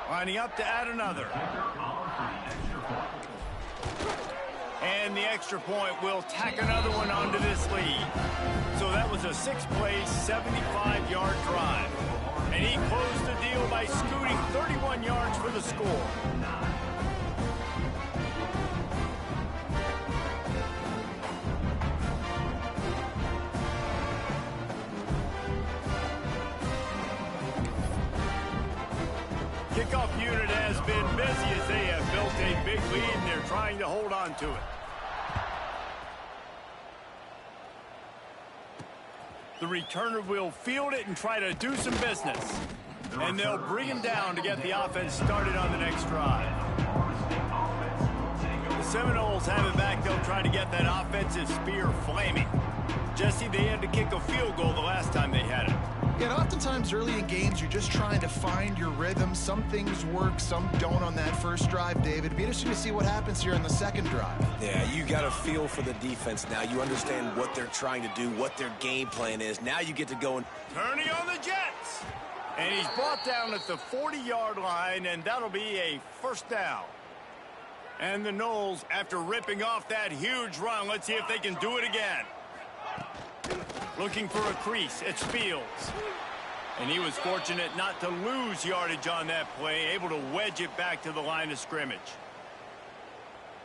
Lining up to add another. And the extra point will tack another one onto this lead. So that was a 6-play, 75-yard drive. And he closed the deal by scooting 31 yards for the score. Kickoff unit has been busy as they have built a big lead and they're trying to hold on to it. The returner will field it and try to do some business. And they'll bring him down to get the offense started on the next drive. The Seminoles have it back. They'll try to get that offensive spear flaming. Jesse, they had to kick a field goal the last time they had it. Yeah, and oftentimes early in games, you're just trying to find your rhythm. Some things work, some don't on that first drive, David. It'd be interesting to see what happens here on the second drive. Yeah, you got a feel for the defense now. You understand what they're trying to do, what their game plan is. Now you get to go and... Turning on the Jets. And he's brought down at the 40-yard line, and that'll be a first down. And the Noles, after ripping off that huge run, let's see if they can do it again. Looking for a crease. It's Fields. And he was fortunate not to lose yardage on that play, able to wedge it back to the line of scrimmage.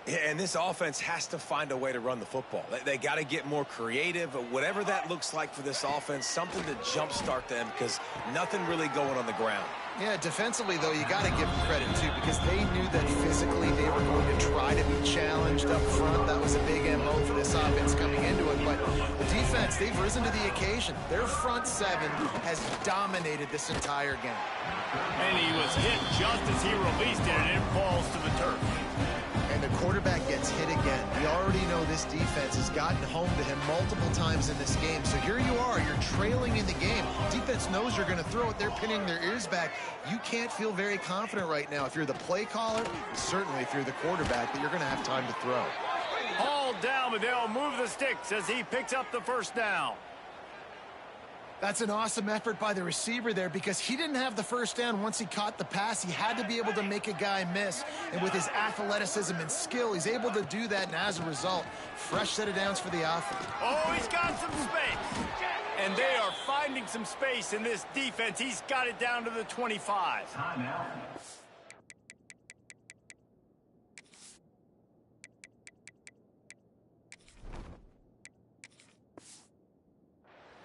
Yeah, and this offense has to find a way to run the football. They got to get more creative, whatever that looks like for this offense, something to jumpstart them because nothing really going on the ground. Yeah, defensively, though, you got to give them credit, too, because they knew that physically they were going to try to be challenged up front. That was a big MO for this offense coming into it. But the defense, they've risen to the occasion. Their front seven has dominated this entire game. And he was hit just as he released it, and it falls to the turf. And the quarterback gets hit again. We already know this defense has gotten home to him multiple times in this game. So here you are, you're trailing in the game. Defense knows you're going to throw it. They're pinning their ears back. You can't feel very confident right now if you're the play caller, certainly if you're the quarterback, that you're going to have time to throw. Hauled down, but they'll move the sticks as he picks up the first down. That's an awesome effort by the receiver there because he didn't have the first down once he caught the pass. He had to be able to make a guy miss. And with his athleticism and skill, he's able to do that. And as a result, fresh set of downs for the offense. Oh, he's got some space. And they are finding some space in this defense. He's got it down to the 25. Timeout.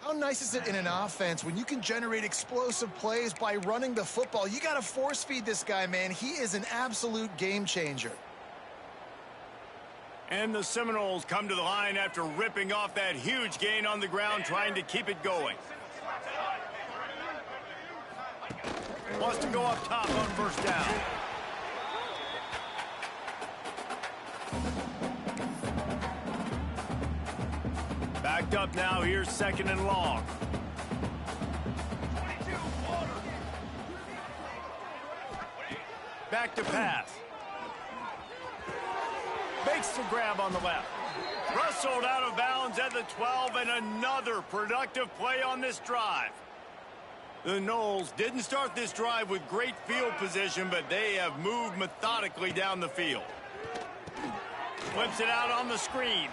How nice is it in an offense when you can generate explosive plays by running the football? You got to force feed this guy, man. He is an absolute game changer. And the Seminoles come to the line after ripping off that huge gain on the ground, trying to keep it going. Wants to go up top on first down. Backed up now, here's second and long. Back to pass. Makes the grab on the left. Wrestled out of bounds at the 12, and another productive play on this drive. The Noles didn't start this drive with great field position, but they have moved methodically down the field. Flips it out on the screen.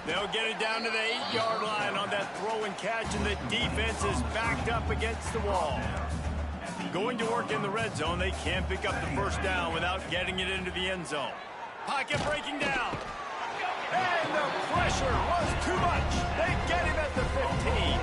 They'll get it down to the 8-yard line on that throw and catch, and the defense is backed up against the wall. Going to work in the red zone, they can't pick up the first down without getting it into the end zone. Pocket breaking down. And the pressure was too much. They get him at the 15.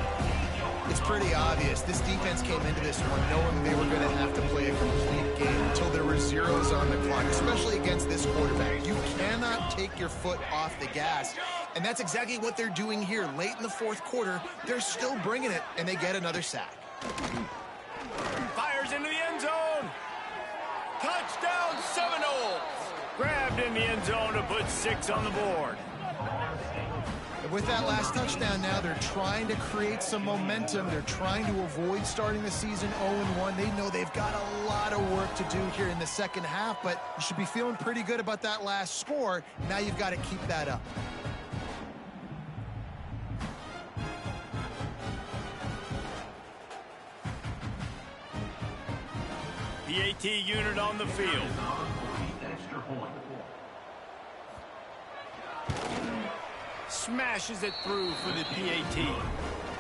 It's pretty obvious. This defense came into this one knowing they were going to have to play a complete game until there were zeros on the clock, especially against this quarterback. You cannot take your foot off the gas. And that's exactly what they're doing here. Late in the fourth quarter, they're still bringing it, and they get another sack. Fires into the end zone. Touchdown Seminoles. Grabbed in the end zone to put 6 on the board. And with that last touchdown now, they're trying to create some momentum. They're trying to avoid starting the season 0-1. They know they've got a lot of work to do here in the second half, but you should be feeling pretty good about that last score. Now you've got to keep that up. PAT unit on the field. Smashes it through for the PAT.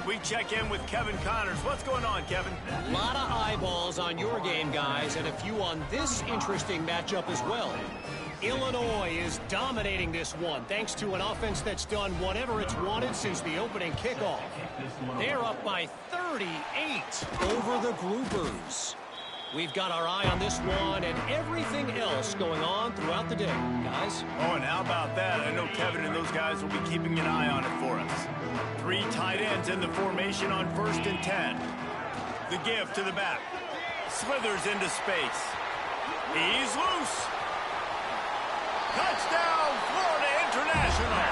We check in with Kevin Connors. What's going on, Kevin? A lot of eyeballs on your game, guys, and a few on this interesting matchup as well. Illinois is dominating this one thanks to an offense that's done whatever it's wanted since the opening kickoff. They're up by 38 over the Groupers. We've got our eye on this one and everything else going on throughout the day, guys. Oh, and how about that? I know Kevin and those guys will be keeping an eye on it for us. 3 tight ends in the formation on 1st and 10. The give to the back. Slithers into space. He's loose. Touchdown, Florida International.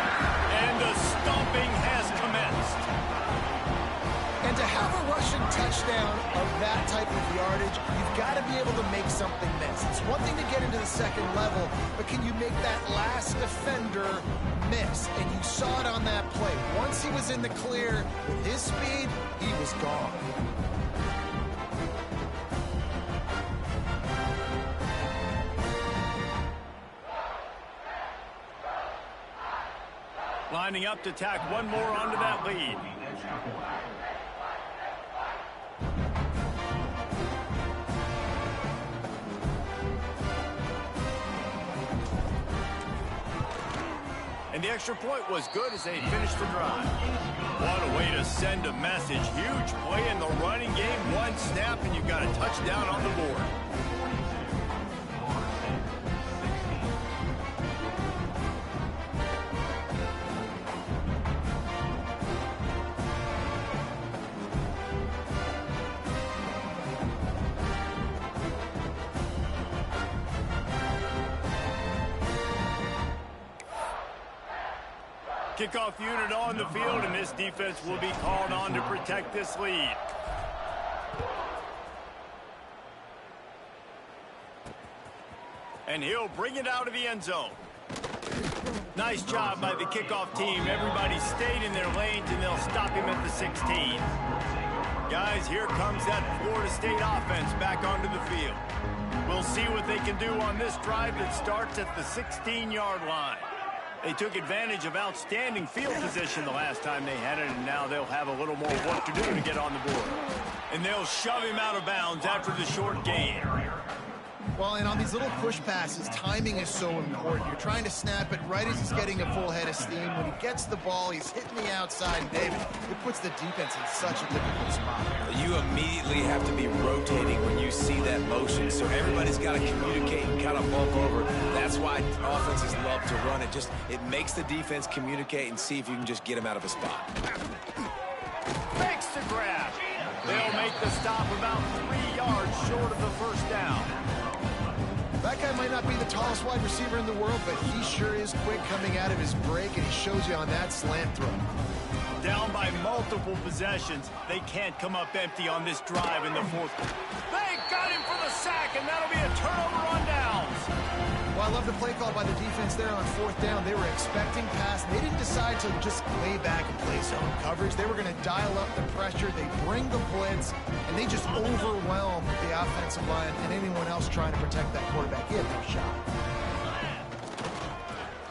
And the stomping has commenced. And to have a rushing touchdown of that type of yardage, you've got to be able to make something miss. It's one thing to get into the second level, but can you make that last defender miss? And you saw it on that play. Once he was in the clear, with his speed, he was gone. Lining up to tack one more onto that lead. And the extra point was good as they finished the drive. What a way to send a message. Huge play in the running game. One snap and you've got a touchdown on the board. Kickoff unit on the field, and this defense will be called on to protect this lead. And he'll bring it out of the end zone. Nice job by the kickoff team. Everybody stayed in their lanes, and they'll stop him at the 16. Guys, here comes that Florida State offense back onto the field. We'll see what they can do on this drive that starts at the 16-yard line. They took advantage of outstanding field position the last time they had it, and now they'll have a little more work to do to get on the board. And they'll shove him out of bounds after the short gain. Well, and on these little push passes, timing is so important. You're trying to snap it right as he's getting a full head of steam. When he gets the ball, he's hitting the outside. And David, it puts the defense in such a difficult spot. You immediately have to be rotating when you see that motion, so everybody's got to communicate and kind of bump over. That's why offenses love to run it. It makes the defense communicate and see if you can just get him out of a spot. Makes the grab. They'll make the stop about 3 yards short of the first down. That guy might not be the tallest wide receiver in the world, but he sure is quick coming out of his break, and he shows you on that slant throw. Down by multiple possessions. They can't come up empty on this drive in the fourth. They got him for the sack, and that'll be a turnover on downs. Well, I love the play call by the defense there on 4th down. They were expecting pass. They didn't decide to just lay back and play zone coverage. They were going to dial up the pressure. They bring the blitz, and they just overwhelm the offensive line and anyone else trying to protect that quarterback. He had no shot.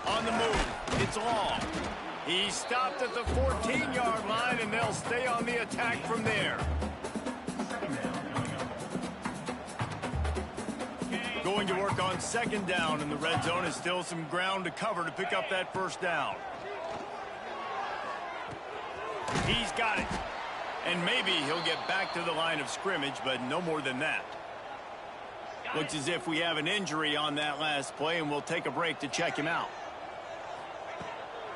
On the move, it's long. He stopped at the 14-yard line, and they'll stay on the attack from there. Going to work on 2nd down, and the red zone is still some ground to cover to pick up that 1st down. He's got it. And maybe he'll get back to the line of scrimmage, but no more than that. Looks as if we have an injury on that last play, and we'll take a break to check him out.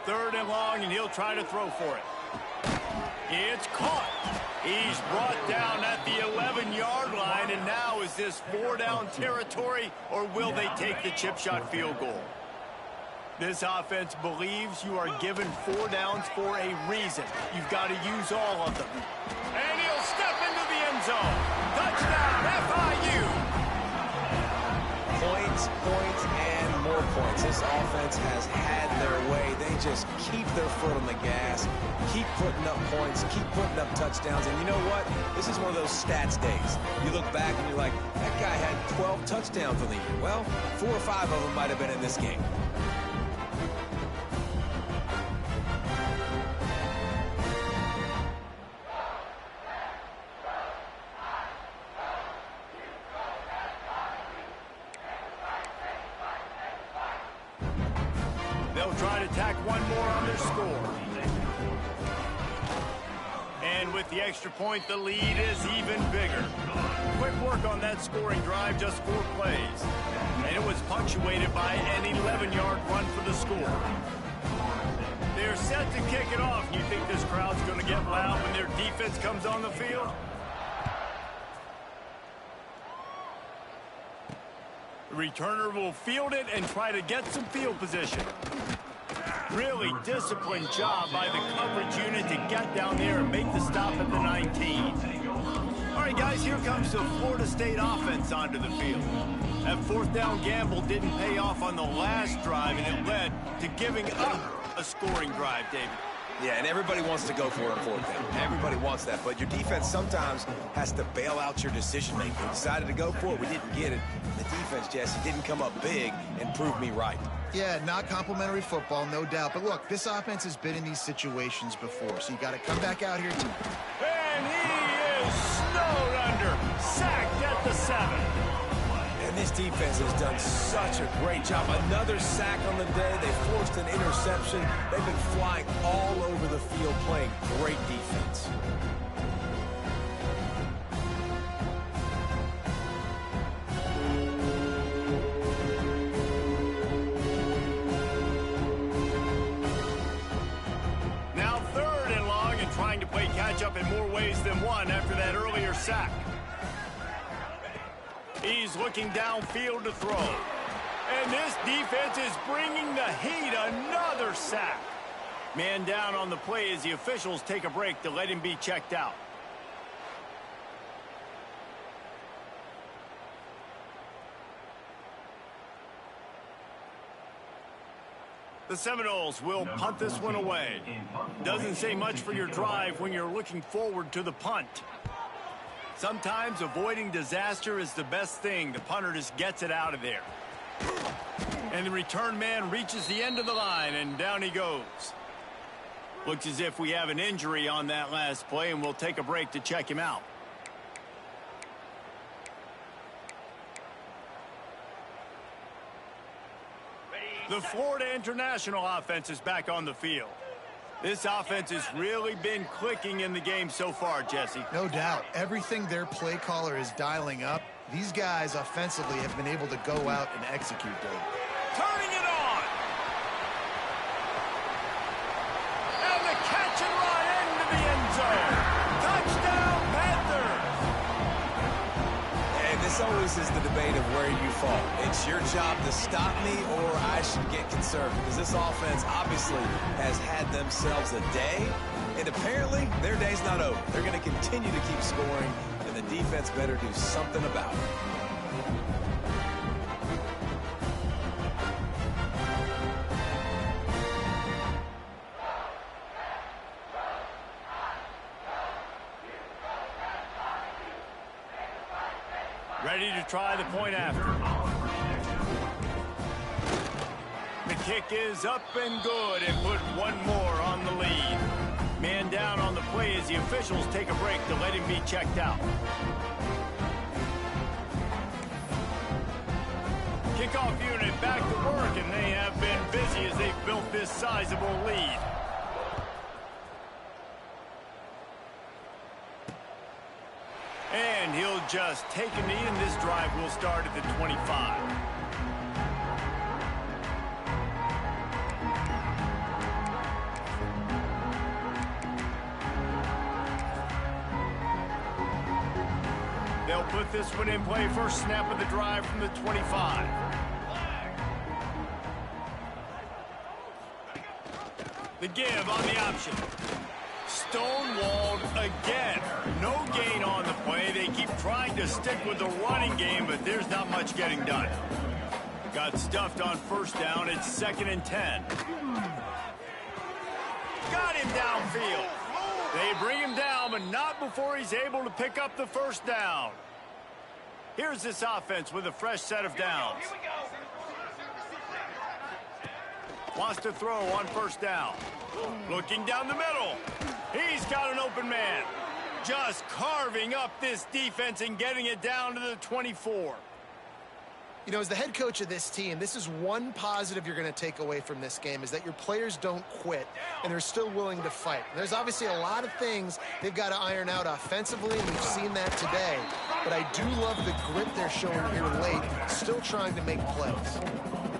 3rd and long, and he'll try to throw for it. It's caught. He's brought down at the 11-yard line, and now is this 4-down territory, or will they take the chip shot field goal? This offense believes you are given 4 downs for a reason. You've got to use all of them. And he'll step into the end zone. Touchdown, FIU! Points, points, and more points. This offense has had their way. They just keep their foot on the gas, keep putting up points, keep putting up touchdowns. And you know what? This is one of those stats days. You look back and you're like, that guy had 12 touchdowns on the year. Well, 4 or 5 of them might have been in this game. They'll try to tack one more on their score. And with the extra point, the lead is even bigger. Quick work on that scoring drive, just 4 plays. And it was punctuated by an 11-yard run for the score. They're set to kick it off. You think this crowd's going to get loud when their defense comes on the field? The returner will field it and try to get some field position. Really disciplined job by the coverage unit to get down there and make the stop at the 19. All right, guys, here comes the Florida State offense onto the field. That 4th down gamble didn't pay off on the last drive, and it led to giving up a scoring drive, David. Yeah, and everybody wants to go for it on 4th down. Everybody wants that, but your defense sometimes has to bail out your decision-making. We decided to go for it. We didn't get it. The defense, Jesse, didn't come up big and prove me right. Yeah, not complimentary football, no doubt. But look, this offense has been in these situations before, so you got to come back out here too. And he is snowed under, sacked at the 7. And this defense has done such a great job. Another sack on the day. They forced an interception. They've been flying all over the field, playing great defense. Now 3rd and long, and trying to play catch-up in more ways than one after that earlier sack. He's looking downfield to throw. And this defense is bringing the heat. Another sack. Man down on the play as the officials take a break to let him be checked out. The Seminoles will punt this one away. Doesn't say much for your drive when you're looking forward to the punt. Sometimes avoiding disaster is the best thing. The punter just gets it out of there. And the return man reaches the end of the line, and down he goes. Looks as if we have an injury on that last play, and we'll take a break to check him out. The Florida International offense is back on the field. This offense has really been clicking in the game so far, Jesse. No doubt. Everything their play caller is dialing up, these guys offensively have been able to go out and execute, Dave. Turning it on! And the catch and run into the end zone. Touchdown, Panthers! And this always is the debate of where you fall. It's your job to stop me, or I should get concerned, because this offense obviously has had themselves a day, and apparently their day's not over. They're going to continue to keep scoring, and the defense better do something about it. Ready to try the point after. The kick is up and good, and put one more on the lead. Man down on the play as the officials take a break to let him be checked out. Kickoff unit back to work, and they have been busy as they've built this sizable lead. And he'll just take a knee, and this drive will start at the 25. They'll put this one in play first snap of the drive from the 25. The give on the option. Stonewalled again. No gain on the play. They keep trying to stick with the running game, but there's not much getting done. Got stuffed on first down. It's 2nd and 10. Got him downfield. They bring him down, but not before he's able to pick up the first down. Here's this offense with a fresh set of downs. Wants to throw on first down. Looking down the middle. He's got an open man. Just carving up this defense and getting it down to the 24. You know, as the head coach of this team, this is one positive you're going to take away from this game, is that your players don't quit, and they're still willing to fight. There's obviously a lot of things they've got to iron out offensively, and we've seen that today. But I do love the grit they're showing here late, still trying to make plays.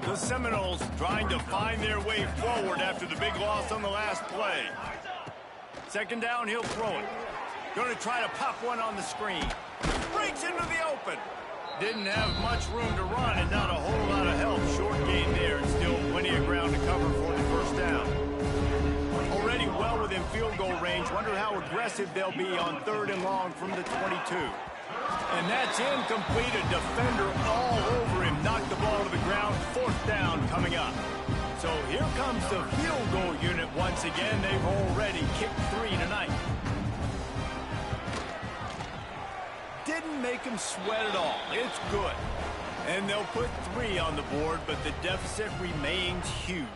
The Seminoles trying to find their way forward after the big loss on the last play. 2nd down, he'll throw it. Going to try to pop one on the screen. Breaks into the open. Didn't have much room to run and not a whole lot of help. Short gain there and still plenty of ground to cover for the first down. Already well within field goal range. Wonder how aggressive they'll be on 3rd and long from the 22. And that's incomplete. A defender all over him. Knocked the ball to the ground. 4th down coming up. So here comes the field goal unit once again. They've already kicked 3 tonight. Didn't make him sweat at all. It's good. And they'll put 3 on the board, but the deficit remains huge.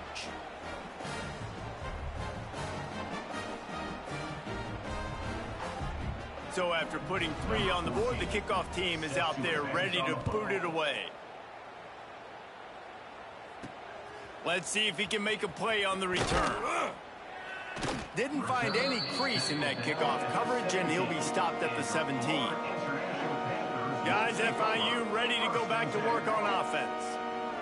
So after putting 3 on the board, the kickoff team is out there ready to boot it away. Let's see if he can make a play on the return. Didn't find any crease in that kickoff coverage, and he'll be stopped at the 17. Guys, FIU ready to go back to work on offense.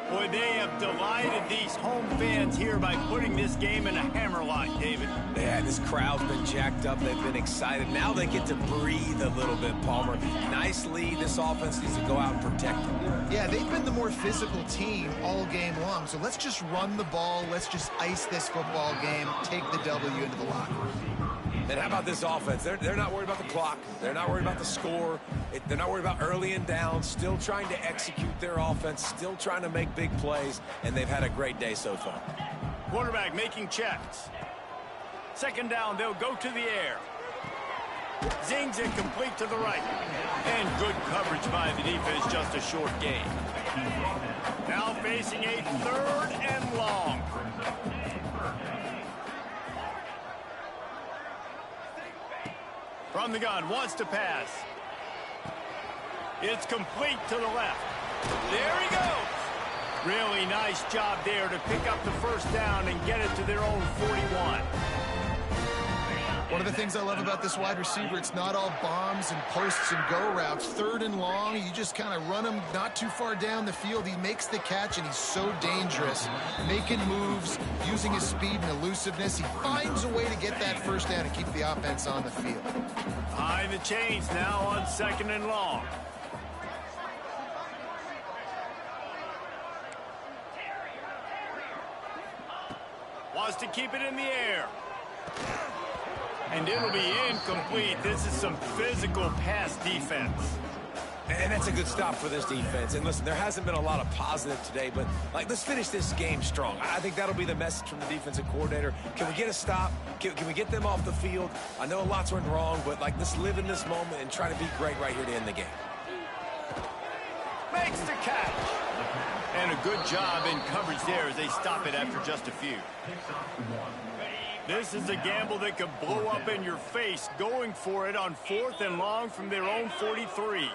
Boy, they have delighted these home fans here by putting this game in a hammerlock, David. Yeah, this crowd's been jacked up. They've been excited. Now they get to breathe a little bit, Palmer. Nice lead. This offense needs to go out and protect them. Yeah, they've been the more physical team all game long. So let's just run the ball. Let's just ice this football game, take the W into the locker room. And how about this offense? They're not worried about the clock. They're not worried about the score. They're not worried about early and down. Still trying to execute their offense. Still trying to make big plays. And they've had a great day so far. Quarterback making checks. 2nd down, they'll go to the air. Zings it complete to the right. And good coverage by the defense, just a short gain. Now facing a 3rd and long. From the gun, wants to pass. It's complete to the left. There he goes. Really nice job there to pick up the first down and get it to their own 41. One of the things I love about this wide receiver, it's not all bombs and posts and go routes. 3rd and long, you just kind of run him not too far down the field. He makes the catch, and he's so dangerous. Making moves, using his speed and elusiveness. He finds a way to get that first down and keep the offense on the field. Behind the chains now on 2nd and long. Wants to keep it in the air. And it'll be incomplete. This is some physical pass defense. And that's a good stop for this defense. And listen, there hasn't been a lot of positive today, but let's finish this game strong. I think that'll be the message from the defensive coordinator. Can we get a stop? Can we get them off the field? I know lots went wrong, but let's live in this moment and try to be great right here to end the game. Makes the catch. And a good job in coverage there as they stop it after just a few. This is a gamble that could blow up in your face, going for it on 4th and long from their own 43.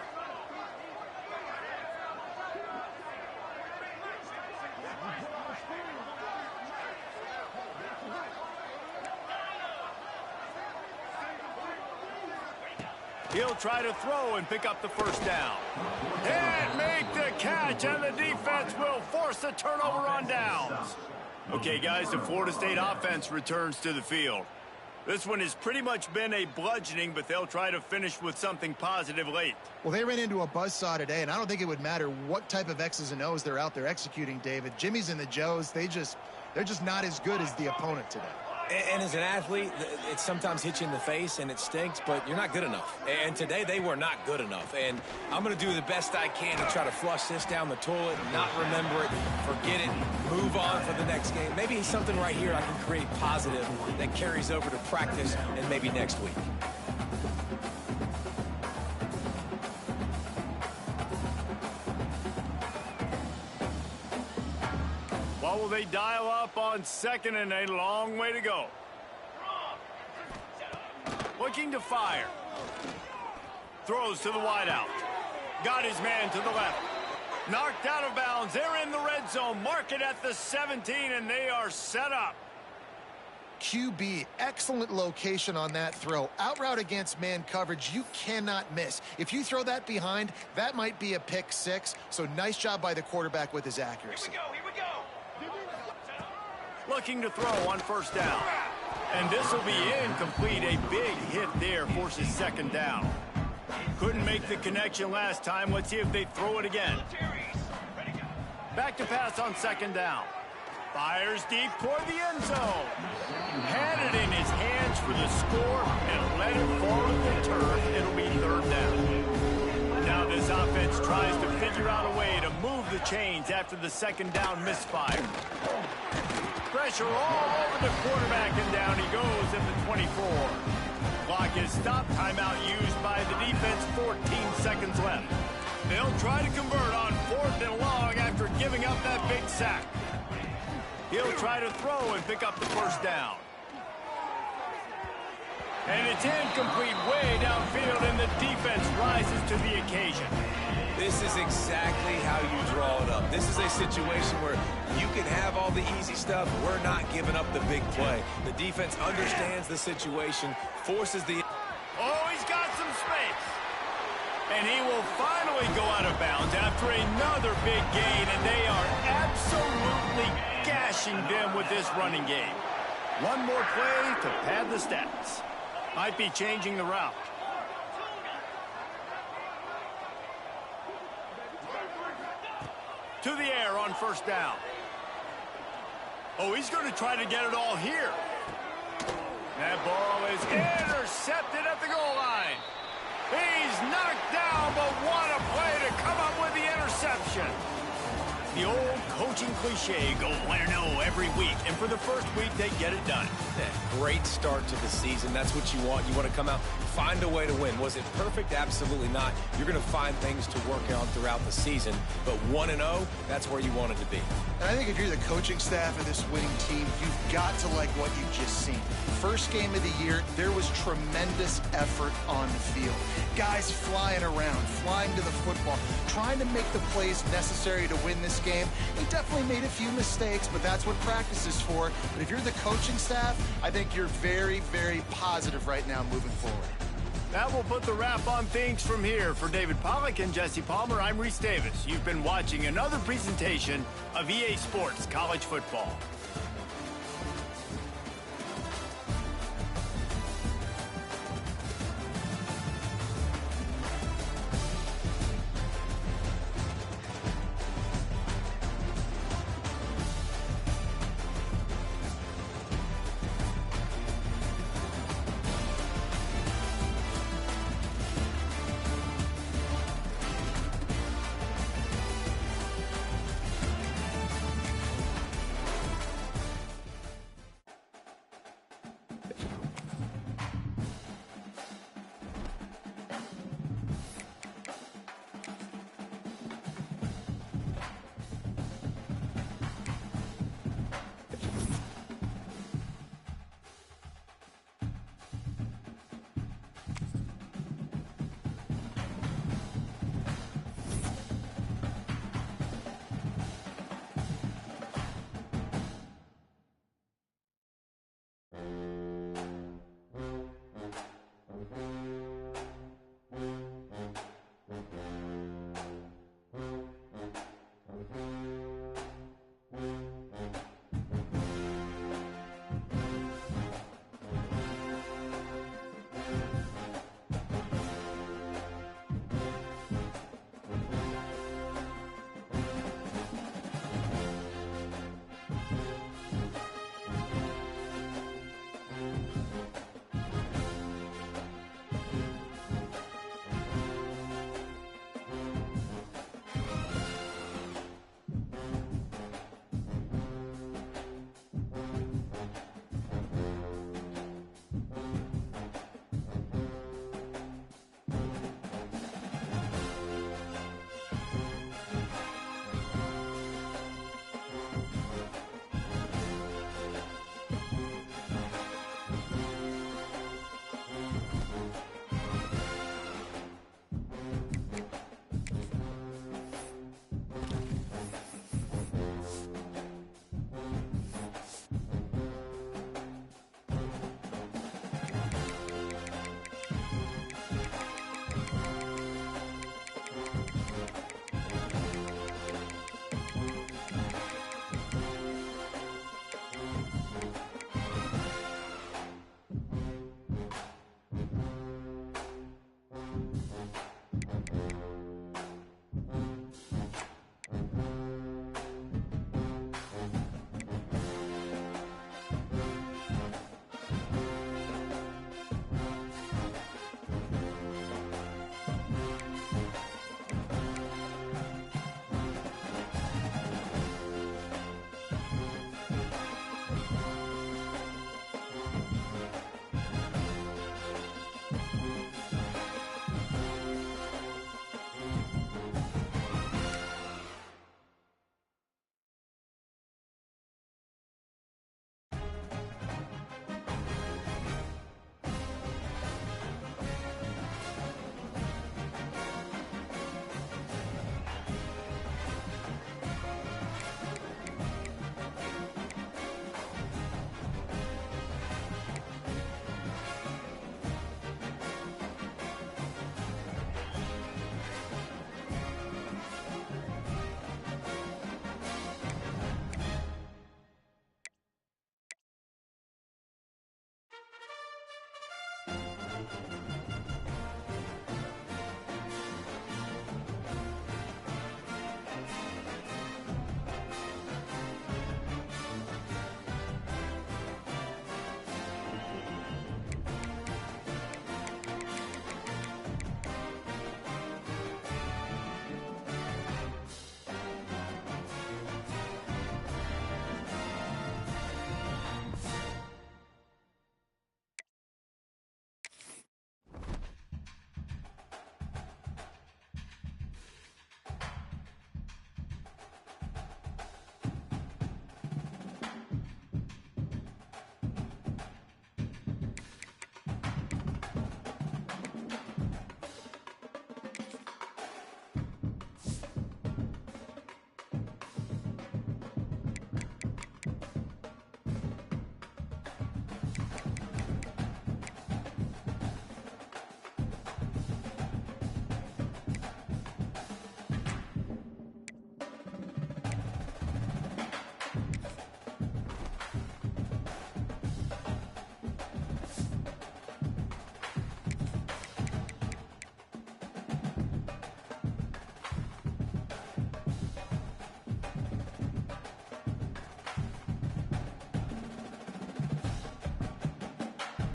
He'll try to throw and pick up the first down. And make the catch, and the defense will force the turnover on downs. Okay, guys, the Florida State offense returns to the field. This one has pretty much been a bludgeoning, but they'll try to finish with something positive late. Well, they ran into a buzzsaw today, and I don't think it would matter what type of X's and O's they're out there executing, David. Jimmy's and the Joes, they're just not as good as the opponent today. And as an athlete, it sometimes hits you in the face and it stinks, but you're not good enough. And today they were not good enough. And I'm going to do the best I can to try to flush this down the toilet, not remember it, forget it, move on for the next game. Maybe something right here I can create positive that carries over to practice and maybe next week. What will they dial up on second and a long way to go? Looking to fire. Throws to the wideout. Got his man to the left. Knocked out of bounds. They're in the red zone. Mark it at the 17, and they are set up. QB, excellent location on that throw. Out route against man coverage, you cannot miss. If you throw that behind, that might be a pick six. So nice job by the quarterback with his accuracy. Here we go. Looking to throw on first down. And this will be incomplete. A big hit there forces second down. Couldn't make the connection last time. Let's see if they throw it again. Back to pass on second down. Fires deep toward the end zone. Had it in his hands for the score and let it fall to the turf. It'll be third down. Now this offense tries to figure out a way to move the chains after the second down misfire. Pressure all over the quarterback, and down he goes at the 24. Clock is stopped. Timeout used by the defense. 14 seconds left. They'll try to convert on fourth and long after giving up that big sack. He'll try to throw and pick up the first down. And it's incomplete way downfield, and the defense rises to the occasion. This is exactly how you draw it up. This is a situation where you can have all the easy stuff. We're not giving up the big play. The defense understands the situation, forces the... Oh, he's got some space. And he will finally go out of bounds after another big gain, and they are absolutely gashing them with this running game. One more play to pad the stats. Might be changing the route. To the air on first down. Oh, he's going to try to get it all here. That ball is intercepted at the goal line. He's knocked down, but what a play to come up with the interception. The old coaching cliche, go win or no every week. And for the first week, they get it done. Yeah, great start to the season. That's what you want. You want to come out, find a way to win. Was it perfect? Absolutely not. You're going to find things to work on throughout the season. But 1-0, that's where you want it to be. And I think if you're the coaching staff of this winning team, you've got to like what you've just seen. First game of the year, there was tremendous effort on the field. Guys flying around, flying to the football, trying to make the plays necessary to win this game. He definitely made a few mistakes, but that's what practice is for. But if you're the coaching staff, I think you're very, very positive right now moving forward. That will put the wrap on things from here. For David Pollack and Jesse Palmer, I'm Reese Davis. You've been watching another presentation of EA Sports College Football.